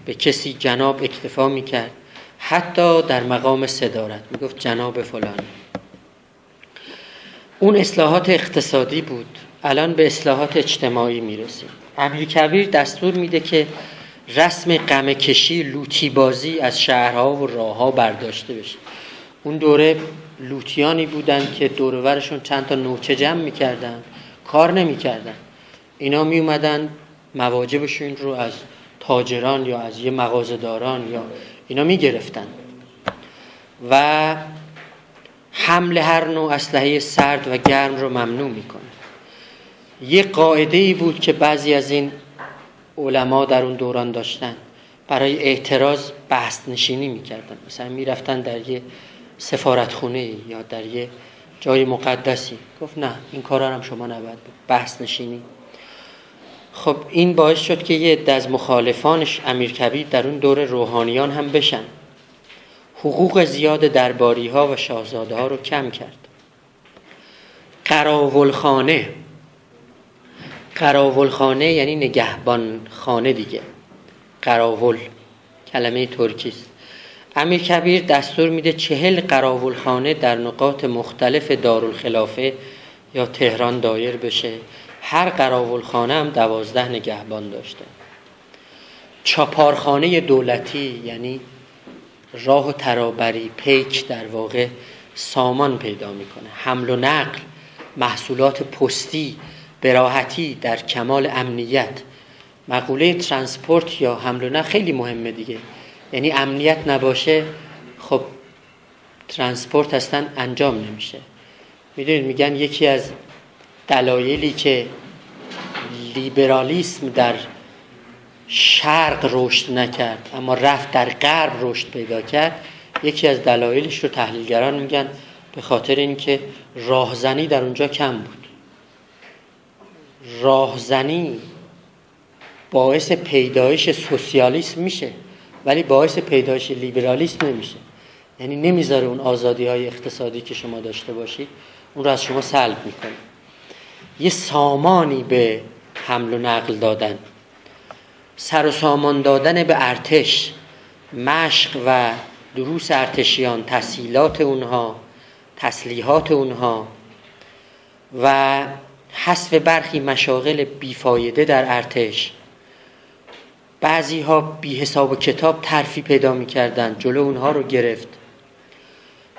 به کسی جناب اکتفا میکرد، حتی در مقام صدارت میگفت جناب فلان. اون اصلاحات اقتصادی بود. الان به اصلاحات اجتماعی میرسیم. امیرکبیر دستور میده که رسم قمه کشی، لوتی بازی از شهرها و راهها برداشته بشه. اون دوره لوتیانی بودن که دور و برشون چند تا نوچه جمع میکردن، کار نمیکردن. اینا میومدن مواجبشون رو از تاجران یا از یه مغازه‌داران یا اینا میگرفتن و حمل هر نوع اسلحه سرد و گرم رو ممنوع میکنه. یه قاعده‌ای بود که بعضی از این علما در اون دوران داشتن، برای اعتراض بست نشینی میکردن. مثلا میرفتن در یه سفارتخونه یا در یه جای مقدسی، گفت نه این کارا هم شما نباید بست نشینی. خب این باعث شد که یه عده از مخالفانش امیرکبیر در اون دوره روحانیان هم بشن. حقوق زیاد درباری ها و شاهزاده ها رو کم کرد. قراولخانه یعنی نگهبان خانه دیگه. قراول کلمه ترکی است. امیرکبیر دستور میده 40 قراولخانه در نقاط مختلف دارالخلافه یا تهران دایر بشه. هر قراولخانه هم 12 نگهبان داشته. چاپارخانه دولتی یعنی راه و ترابری، پیک در واقع سامان پیدا میکنه. حمل و نقل، محصولات پستی به راحتی در کمال امنیت. مقوله ترانسپورت یا حمل و نقل خیلی مهمه دیگه. یعنی امنیت نباشه خب ترانسپورت اصلا انجام نمیشه. میدونید میگن یکی از دلایلی که لیبرالیسم در شرق رشد نکرد اما رفت در غرب رشد پیدا کرد، یکی از دلایلش رو تحلیلگران میگن به خاطر اینکه راهزنی در اونجا کم بود. راهزنی باعث پیدایش سوسیالیسم میشه، ولی باعث پیدایش لیبرالیسم نمیشه. یعنی نمیذاره اون آزادی‌های اقتصادی که شما داشته باشید اون رو از شما سلب میکنه. یه سامانی به حمل و نقل دادن، سر و سامان دادن به ارتش، مشق و دروس ارتشیان، تسهیلات اونها، تسلیحات اونها و حذف برخی مشاغل بیفایده در ارتش. بعضی ها بی حساب و کتاب ترفیع پیدا می کردن، جلو اونها رو گرفت.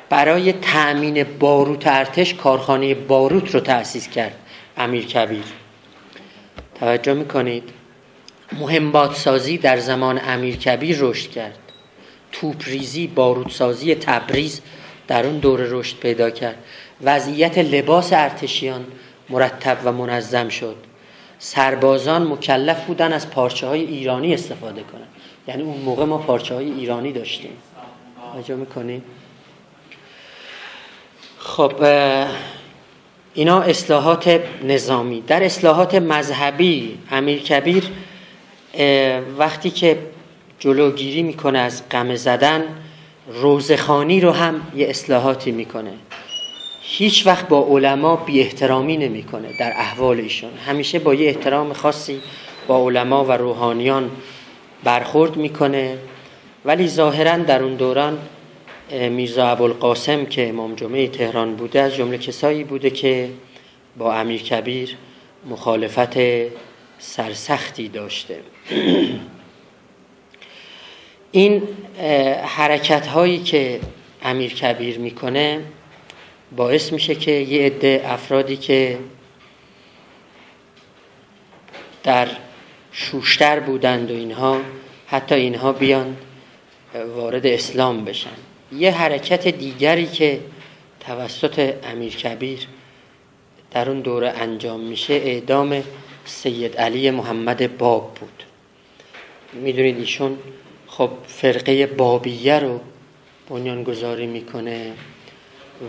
برای تأمین باروت ارتش کارخانه باروت رو تأسیس کرد امیرکبیر. توجه میکنید؟ مهمات سازی در زمان امیرکبیر رشد کرد. توپریزی، باروت سازی تبریز در اون دوره رشد پیدا کرد. وضعیت لباس ارتشیان مرتب و منظم شد. سربازان مکلف بودن از پارچه‌های ایرانی استفاده کنند. یعنی اون موقع ما پارچه‌های ایرانی داشتیم. توجه میکنید؟ خب اینا اصلاحات نظامی. در اصلاحات مذهبی امیرکبیر وقتی که جلوگیری میکنه از غمه زدن، روزخوانی رو هم یه اصلاحاتی میکنه. هیچ وقت با علما بی احترامی نمیکنه در احوال ایشون، همیشه با یه احترام خاصی با علما و روحانیان برخورد میکنه. ولی ظاهراً در اون دوران میرزا ابوالقاسم که امام جمعه تهران بوده از جمله کسایی بوده که با امیرکبیر مخالفت سرسختی داشته. این حرکت هایی که امیرکبیر میکنه باعث میشه که یه عده افرادی که در شوشتر بودند و اینها، حتی اینها بیان وارد اسلام بشن. یه حرکت دیگری که توسط امیرکبیر در اون دوره انجام میشه اعدام سید علی محمد باب بود. میدونید ایشون خب فرقه بابیه رو بنیانگذاری میکنه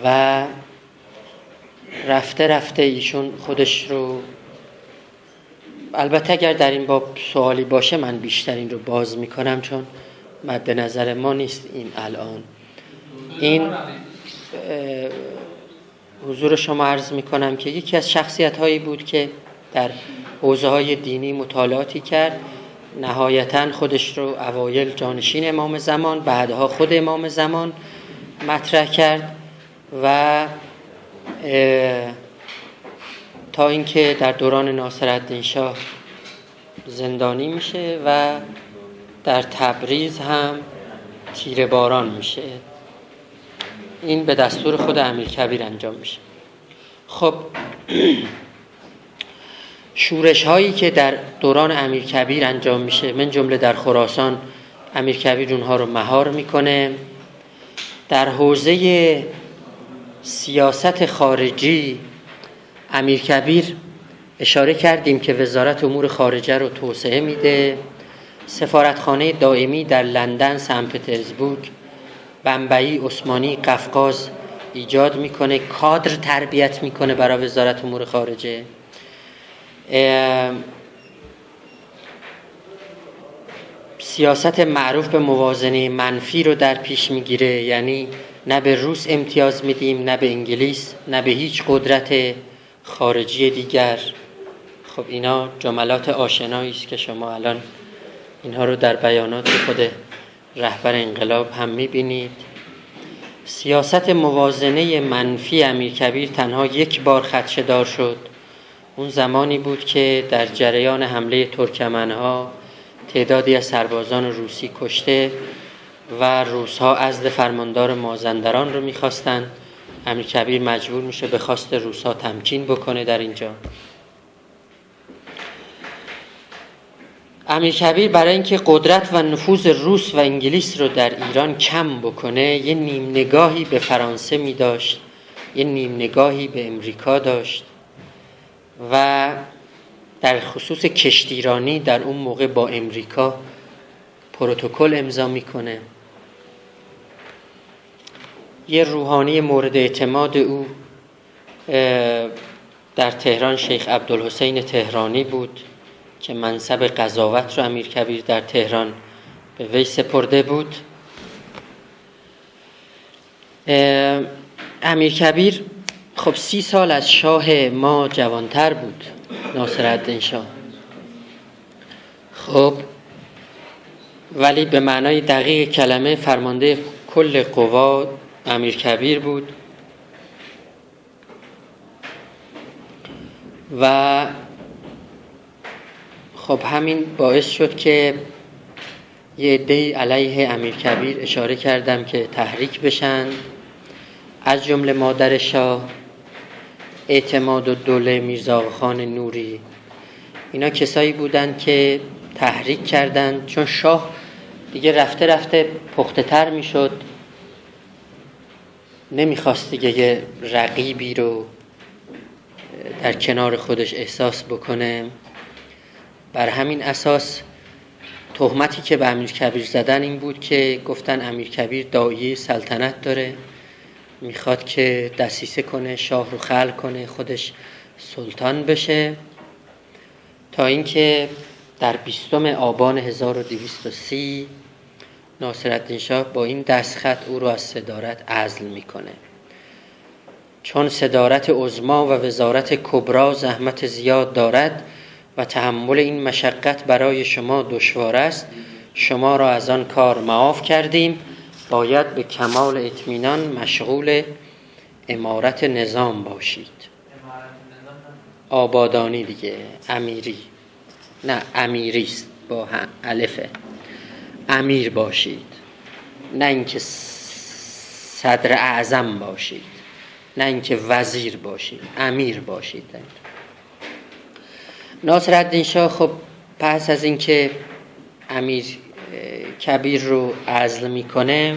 و رفته رفته ایشون خودش رو، البته اگر در این باب سوالی باشه من بیشتر این رو باز میکنم چون مد نظر ما نیست این الان. این حضور شما عرض میکنم که یکی از شخصیت هایی بود که در حوزه های دینی مطالعاتی کرد. نهایتاً خودش رو اوایل جانشین امام زمان، بعدها خود امام زمان مطرح کرد و تا اینکه در دوران ناصرالدین شاه زندانی میشه و در تبریز هم تیره باران میشه. این به دستور خود امیرکبیر انجام میشه. خب شورش هایی که در دوران امیرکبیر انجام میشه، من جمله در خراسان امیرکبیر اونها رو مهار میکنه. در حوزه سیاست خارجی امیرکبیر اشاره کردیم که وزارت امور خارجه رو توسعه میده، سفارتخانه دائمی در لندن، سن پترزبورگ، بمبئی، عثمانی، قفقاز ایجاد میکنه، کادر تربیت میکنه برای وزارت امور خارجه. سیاست معروف به موازنه منفی رو در پیش میگیره، یعنی نه به روس امتیاز میدیم، نه به انگلیس، نه به هیچ قدرت خارجی دیگر. خب اینا جملات آشنایی است که شما الان اینها رو در بیانات خود رهبر انقلاب هم میبینید. سیاست موازنه منفی امیرکبیر تنها یک بار خدشه‌دار شد. اون زمانی بود که در جریان حمله ترکمنها تعدادی از سربازان روسی کشته و روس‌ها عزل فرماندار مازندران رو می‌خواستند. امیرکبیر مجبور میشه به خواست روس‌ها تمکین بکنه در اینجا. امیرکبیر برای اینکه قدرت و نفوذ روس و انگلیس رو در ایران کم بکنه یه نیم نگاهی به فرانسه می داشت، یه نیم نگاهی به امریکا داشت و در خصوص کشتیرانی در اون موقع با امریکا پروتکل امضا میکنه. یه روحانی مورد اعتماد او در تهران شیخ عبدالحسین تهرانی بود که منصب قضاوت رو امیرکبیر در تهران به وی سپرده بود. امیرکبیر خب 30 سال از شاه ما جوانتر بود، ناصرالدین شاه. خب ولی به معنای دقیق کلمه فرمانده کل قوا امیرکبیر بود و خب همین باعث شد که یه عده‌ای علیه امیرکبیر اشاره کردم که تحریک بشن، از جمله مادر شاه، اعتمادالدوله میرزاخان نوری. اینا کسایی بودن که تحریک کردند، چون شاه دیگه رفته رفته پخته تر می شد، نمیخواست دیگه یه رقیبی رو در کنار خودش احساس بکنه. بر همین اساس تهمتی که به امیرکبیر زدن این بود که گفتن امیرکبیر داعیه سلطنت داره، میخواد که دسیسه کنه، شاه رو خلع کنه، خودش سلطان بشه، تا اینکه در 20 آبان 1230 ناصرالدین شاه با این دستخط او رو از صدارت عزل میکنه. چون صدارت عظما و وزارت کبرا زحمت زیاد دارد و تحمل این مشقت برای شما دشوار است، شما را از آن کار معاف کردیم، باید به کمال اطمینان مشغول امارت نظام باشید. آبادانی دیگه، امیری، نه امیریست با الفه، امیر باشید، نه اینکه صدر اعظم باشید، نه اینکه وزیر باشید، امیر باشید. ناصرالدین شاه خب پس از اینکه امیر کبیر رو عزل میکنه،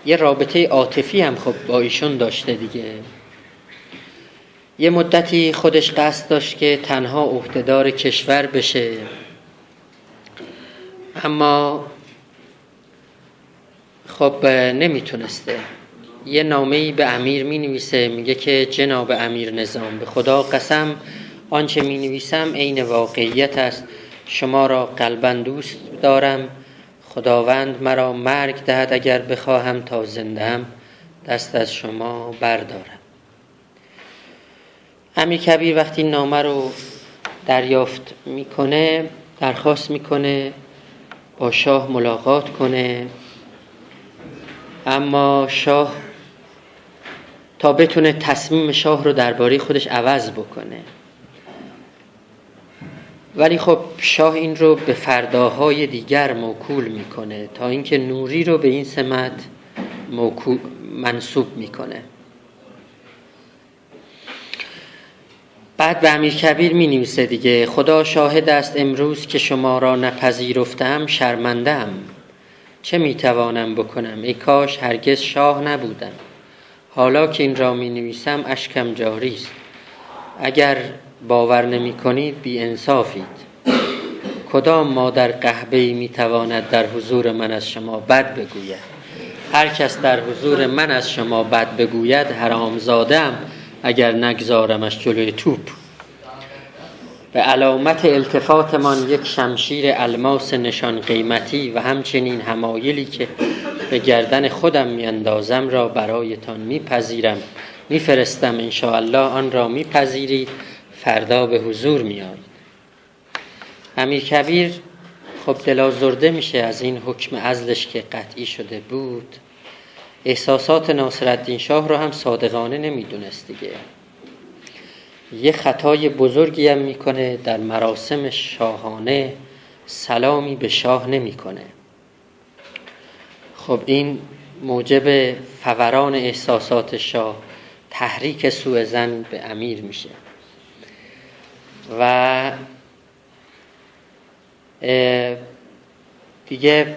یه رابطه عاطفی هم خب با ایشون داشته دیگه. یه مدتی خودش قصد داشت که تنها عهدهدار کشور بشه، اما خب نمیتونسته. یه نامه‌ای به امیر مینویسه، میگه که جناب امیر نظام، به خدا قسم آنچه مینویسم عین واقعیت است. شما را قلباً دوست دارم. خداوند مرا مرگ دهد اگر بخواهم تا زنده‌ام دست از شما بردارم. امیرکبیر وقتی این نامه رو دریافت میکنه، درخواست میکنه با شاه ملاقات کنه، اما شاه تا بتونه تصمیم شاه رو درباره خودش عوض بکنه، ولی خب شاه این رو به فرداهای دیگر موکول میکنه تا اینکه نوری رو به این سمت منصوب میکنه. بعد به امیرکبیر می نویسه دیگه، خدا شاهد است امروز که شما را نپذیرفتم شرمنده‌ام. چه می توانم بکنم؟ ای کاش هرگز شاه نبودم. حالا که این را می نویسم اشکم جاری است. اگر باور نمی کنید بی انصافید. کدام مادر قحبه‌ای می تواند در حضور من از شما بد بگوید؟ هر کس در حضور من از شما بد بگوید حرامزاده‌ام اگر نگذارمش جلوی توپ. به علامت التفاتمان یک شمشیر الماس نشان قیمتی و همچنین حمایلی که به گردن خودم میاندازم را برایتان میفرستم. انشاءالله آن را میپذیرید، فردا به حضور میایید. امیرکبیر خب دلازرده میشه از این حکم عزلش که قطعی شده بود. احساسات ناصرالدین شاه رو هم صادقانه نمیدونست دیگه. یه خطای بزرگی هم میکنه، در مراسم شاهانه سلامی به شاه نمیکنه. خب این موجب فوران احساسات شاه، تحریک سوء ظن به امیر میشه و دیگه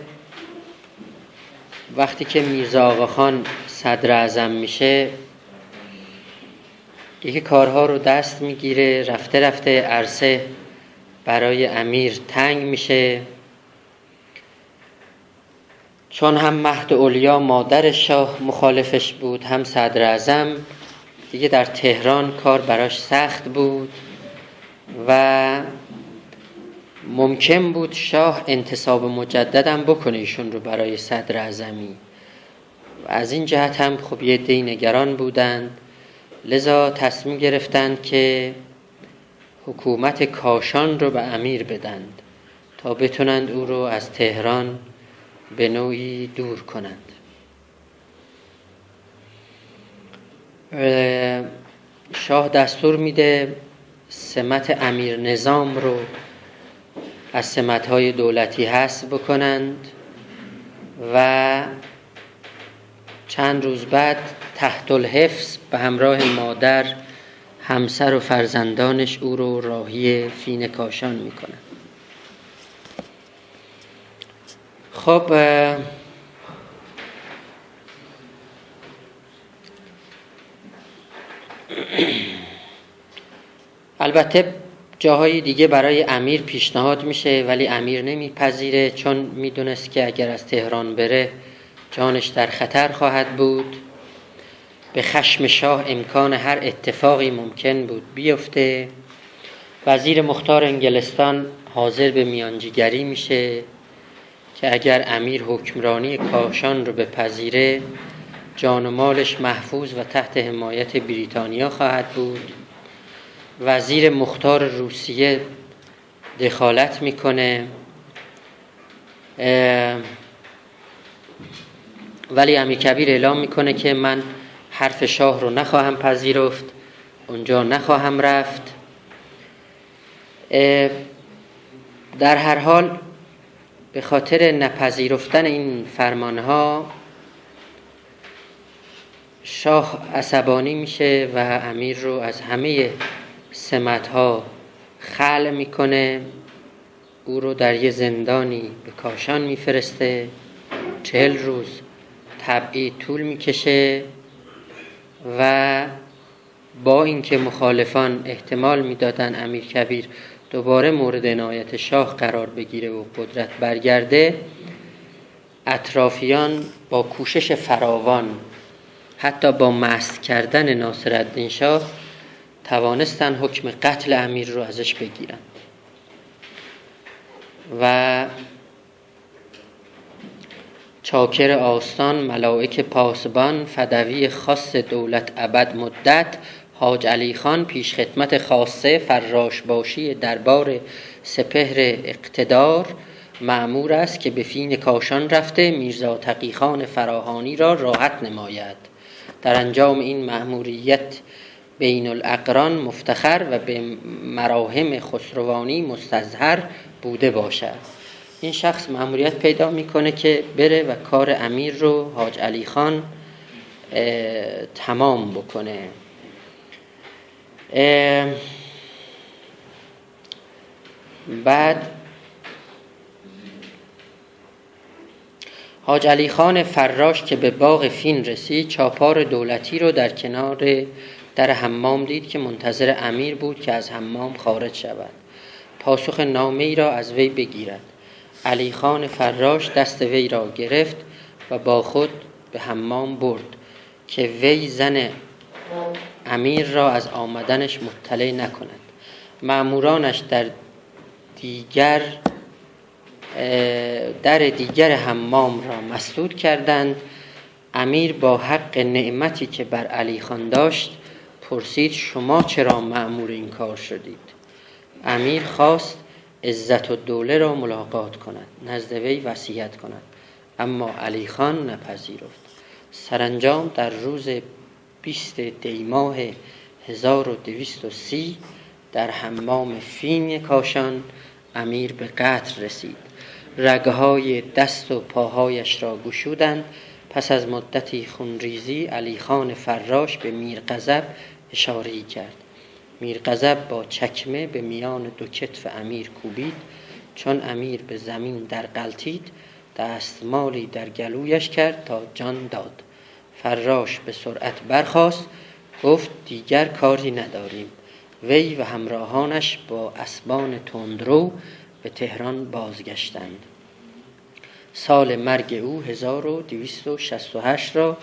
وقتی که میرزا آقاخان صدر اعظم میشه، دیگه کارها رو دست میگیره. رفته رفته عرصه برای امیر تنگ میشه، چون هم مهد اولیا مادر شاه مخالفش بود، هم صدر اعظم. دیگه در تهران کار براش سخت بود و ممکن بود شاه انتصاب مجددم بکنه ایشون رو برای صدر اعظمی و از این جهت هم خب یه عده‌ای نگران بودند، لذا تصمیم گرفتند که حکومت کاشان رو به امیر بدند تا بتونند او رو از تهران به نوعی دور کنند. شاه دستور میده سمت امیر نظام رو از سمت‌های دولتی حذف بکنند و چند روز بعد تحت الحفظ به همراه مادر، همسر و فرزندانش او رو راهی فین کاشان میکنند. خب البته جاهای دیگه برای امیر پیشنهاد میشه ولی امیر نمیپذیره، چون میدونست که اگر از تهران بره جانش در خطر خواهد بود. به خشم شاه امکان هر اتفاقی ممکن بود بیفته. وزیر مختار انگلستان حاضر به میانجیگری میشه که اگر امیر حکمرانی کاشان رو بپذیره جان و مالش محفوظ و تحت حمایت بریتانیا خواهد بود. وزیر مختار روسیه دخالت میکنه ولی امیرکبیر اعلام میکنه که من حرف شاه رو نخواهم پذیرفت، اونجا نخواهم رفت. در هر حال به خاطر نپذیرفتن این فرمانها شاه عصبانی میشه و امیر رو از همه سمتها خلع میکنه. او رو در یه زندانی به کاشان میفرسته. 40 روز تبعید طول میکشه و با اینکه مخالفان احتمال میدادن امیرکبیر دوباره مورد عنایت شاه قرار بگیره و قدرت برگرده، اطرافیان با کوشش فراوان حتی با مست کردن ناصرالدین شاه توانستن حکم قتل امیر رو ازش بگیرن و چاکر آستان، ملائک پاسبان، فدوی خاص دولت ابد مدت، حاج علی خان پیش خدمت خاصه فراش باشی دربار سپهر اقتدار، مأمور است که به فین کاشان رفته میرزا تقی خان فراهانی را راحت نماید. در انجام این مأموریت بین الاقران مفتخر و به مراهم خسروانی مستظهر بوده باشد. این شخص مأموریت پیدا میکنه که بره و کار امیر رو حاج علی خان تمام بکنه. بعد حاج علی خان فراش که به باغ فین رسید، چاپار دولتی رو در کنار در حمام دید که منتظر امیر بود که از حمام خارج شود، پاسخ نامه ای را از وی بگیرد. علی خان فراش دست وی را گرفت و با خود به حمام برد که وی زن امیر را از آمدنش مطلع نکند. مأمورانش در دیگر حمام را مسدود کردند. امیر با حق نعمتی که بر علی خان داشت پرسید شما چرا مأمور این کار شدید؟ امیر خواست عزت الدوله را ملاقات کند، نزد وی وصیت کند، اما علی خان نپذیرفت. سرانجام در روز 20 دی ماه 1230 در حمام فین کاشان امیر به قتل رسید. رگهای دست و پاهایش را گشودند. پس از مدتی خونریزی علی خان فراش به میرغضب اشاره‌ای کرد. میرغضب با چکمه به میان دو کتف امیر کوبید. چون امیر به زمین در غلتید دستمالی در گلویش کرد تا جان داد. فراش به سرعت برخاست، گفت دیگر کاری نداریم. وی و همراهانش با اسبان تندرو به تهران بازگشتند. سال مرگ او 1268 را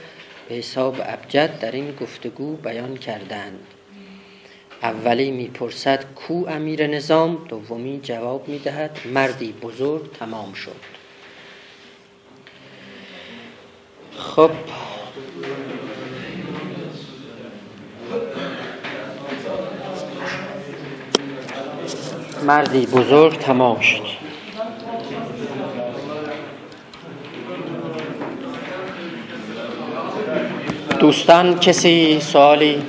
به حساب ابجد در این گفتگو بیان کردند. اولی میپرسد کو امیر نظام، دومی جواب میدهد مردی بزرگ تمام شد. خب مردی بزرگ تمام شد. دوستان کسی سوالی؟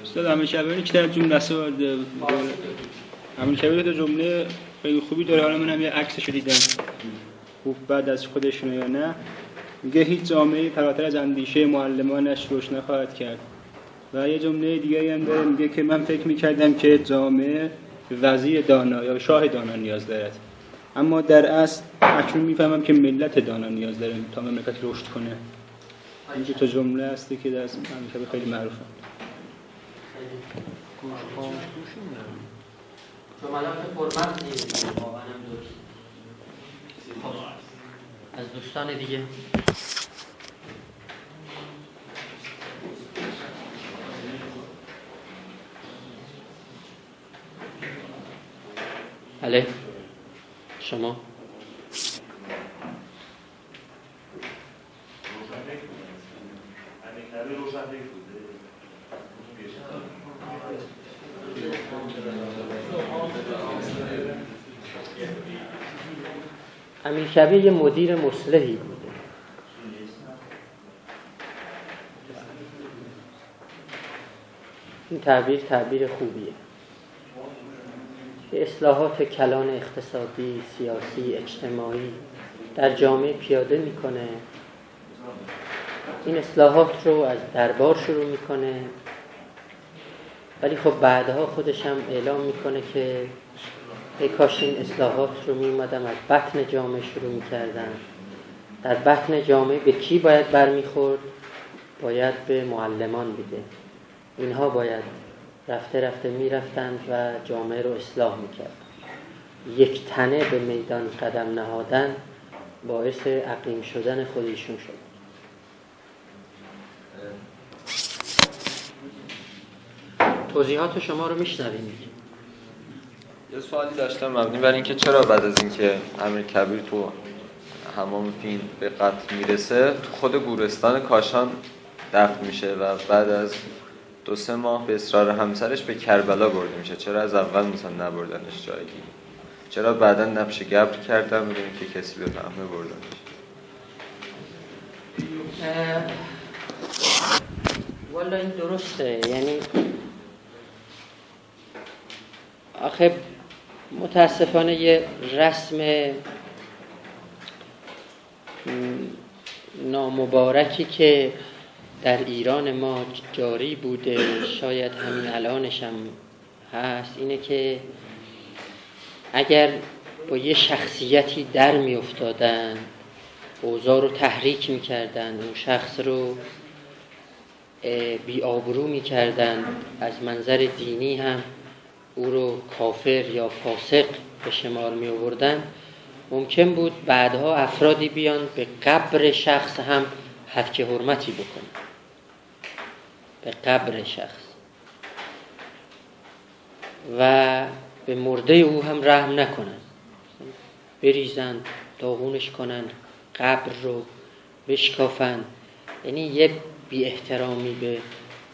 استاد امیرکبیر که در جمله سوال امیرکبیر تو جمله خیلی خوبی داره. حالا منم یه عکسشو دیدم خوب بعد از خودشونه یا نه، میگه هیچ جامعه‌ای فراتر از اندیشه معلمانش روش نخواهد کرد. و یه جمله دیگری هم داره میگه که من فکر میکردم که جامعه وزیر دانا یا شاه دانا نیاز دارد، اما در اصل اکنون میفهمم که ملت دانا نیاز داره تا مملکت رشد کنه. این دو تا جمله هستی که در امیرکبیر خیلی معروفه. جملات پرمغزی واقعا هم درست. از دوستان دیگه بله شما امیرکبیر یه مدیر مصلحی بوده. این تعبیر خوبیه که اصلاحات کلان اقتصادی، سیاسی، اجتماعی در جامعه پیاده میکنه. این اصلاحات رو از دربار شروع میکنه، ولی خب بعدها خودش هم اعلام میکنه که ای کاش این اصلاحات رو میومدم از بطن جامعه شروع میکردم. در بطن جامعه به کی باید برمیخورد؟ باید به معلمان دیگه. اینها باید رفته رفته میرفتند و جامعه رو اصلاح میکرد. یک تنه به میدان قدم نهادن باعث عقیم شدن خودشون شد. توضیحات شما رو میشنویم. یه سوالی داشتم مبنی بر اینکه چرا بعد از اینکه امیرکبیر تو حمام فین به قتل میرسه تو خود گورستان کاشان دفن میشه و بعد از 2-3 ماه به اصرار همسرش به کربلا برده میشه؟ چرا از اول مثلا نبردنش جایی دیگه؟ چرا بعدا نبش گبر کردن بدون که کسی بفهمه بردنش؟ والا این درسته. یعنی آخه متاسفانه یه رسم نامبارکی که در ایران ما جاری بوده، شاید همین الانش هم هست، اینه که اگر با یه شخصیتی در می افتادن، اوضاع رو تحریک می کردن، اون شخص رو بی آبرو می کردن، از منظر دینی هم او رو کافر یا فاسق به شمار می آوردن، ممکن بود بعدها افرادی بیان به قبر شخص هم حق حرمتی بکنن، به قبر شخص، و به مرده او هم رحم نکنن، بریزن، داغونش کنن، قبر رو بشکافن، یعنی یه بی احترامی به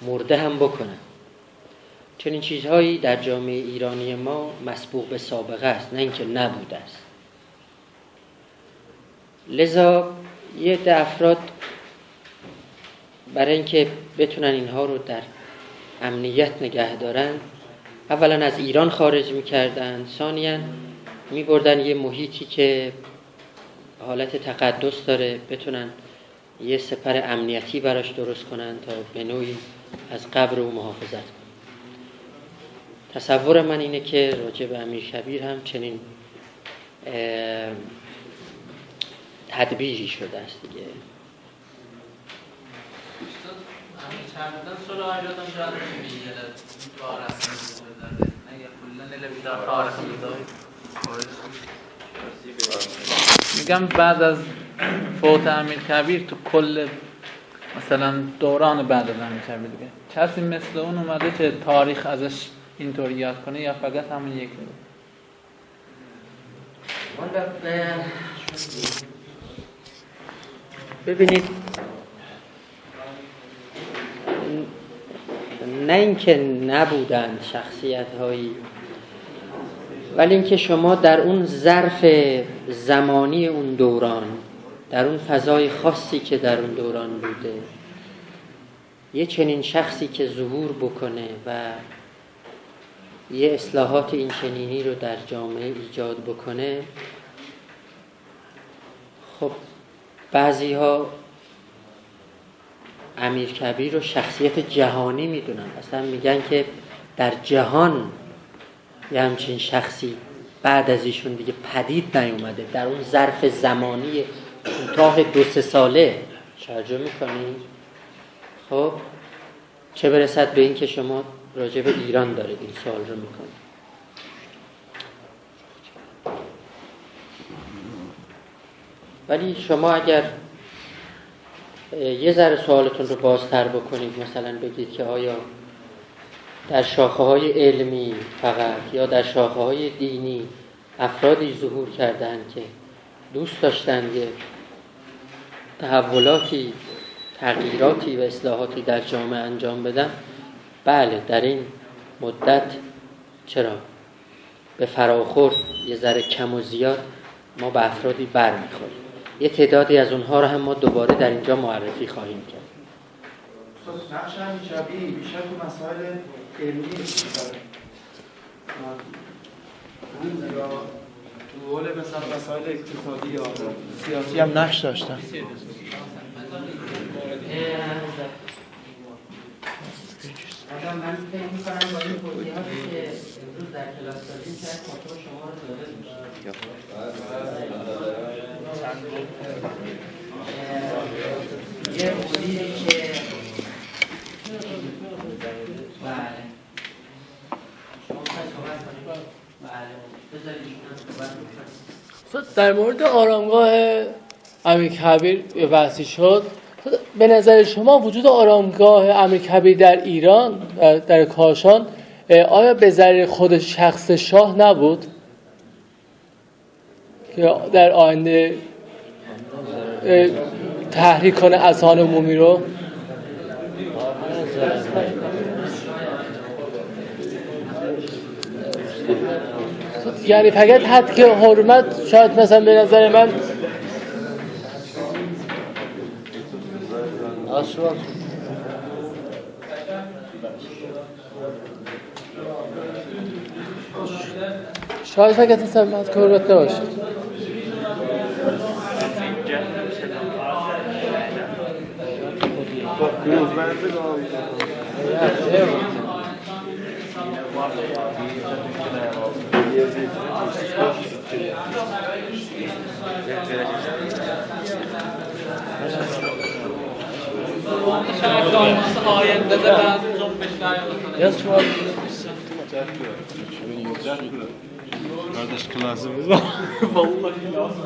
مرده هم بکنن. چنین چیزهایی در جامعه ایرانی ما مسبوق به سابقه است، نه اینکه نبوده است. لذا یه عده افراد برای اینکه بتونن اینها رو در امنیت نگه دارن، اولا از ایران خارج میکردن، ثانیاً میبردن یه محیطی که حالت تقدس داره، بتونن یه سپر امنیتی براش درست کنن تا به نوعی از قبر او محافظت کنن. تصور من اینه که راجع به امیرکبیر هم چنین تدبیری شده است دیگه. Çarpıdan sonra ayrıdan canlı bilgiler arasında اگر کلا الویدا تاریخی میگم بعد از فوت امیرکبیر تو کل مثلا دوران بعد از امیرکبیر دیگه کسی مثل اون اومده که تاریخ ازش اینطوری یاد کنه یا فقط همون یک بود؟ ببینید، نه اینکه نبودن شخصیت هایی، ولی اینکه شما در اون ظرف زمانی اون دوران، در اون فضای خاصی که در اون دوران بوده، یه چنین شخصی که ظهور بکنه و یه اصلاحات این چنینی رو در جامعه ایجاد بکنه، خب بعضی ها امیرکبیر رو شخصیت جهانی میدونن، اصلا میگن که در جهان یه همچین شخصی بعد از ایشون دیگه پدید نیومده. در اون ظرف زمانی کوتاه 2-3 ساله شارژه میکنی، خب چه برسد به این که شما راجع به ایران دارید این سوال رو میکنید. ولی شما اگر یه ذره سوالتون رو بازتر بکنید، مثلا بگید که آیا در شاخه‌های علمی فقط یا در شاخه‌های دینی افرادی ظهور کردند که دوست داشتند یه تحولاتی، تغییراتی و اصلاحاتی در جامعه انجام بدن، بله در این مدت چرا به فراخور یه ذره کم و زیاد ما به افرادی برمیخوریم. یه تعدادی از اونها رو هم ما دوباره در اینجا معرفی خواهیم کرد. نقش امیرکبیر بیشتر تو مسائل علمی یا تو حول مثلا مسائل اقتصادی یا سیاسی هم نقش داشتن. من فکر می‌کنم با این توضیحاتی که امروز در کلاس دادیم شاید کنترل شما رو داده میشه. یه مدیری که بله شما صحبت کنید. بله بذارید ایشون صحبت کنید. در مورد آرامگاه امیرکبیر بحثی شد. به نظر شما وجود آرامگاه امیرکبیر در ایران، در کاشان، آیا به ضرر خود شخص شاه نبود که در آینده تحریک کنه اذهان عمومی رو؟ یعنی فقط حد که حرمت شاید مثلا به نظر من شاید فقط مثلا حرمت نباشد. Kardeş klasımız var. Vallahi lazım.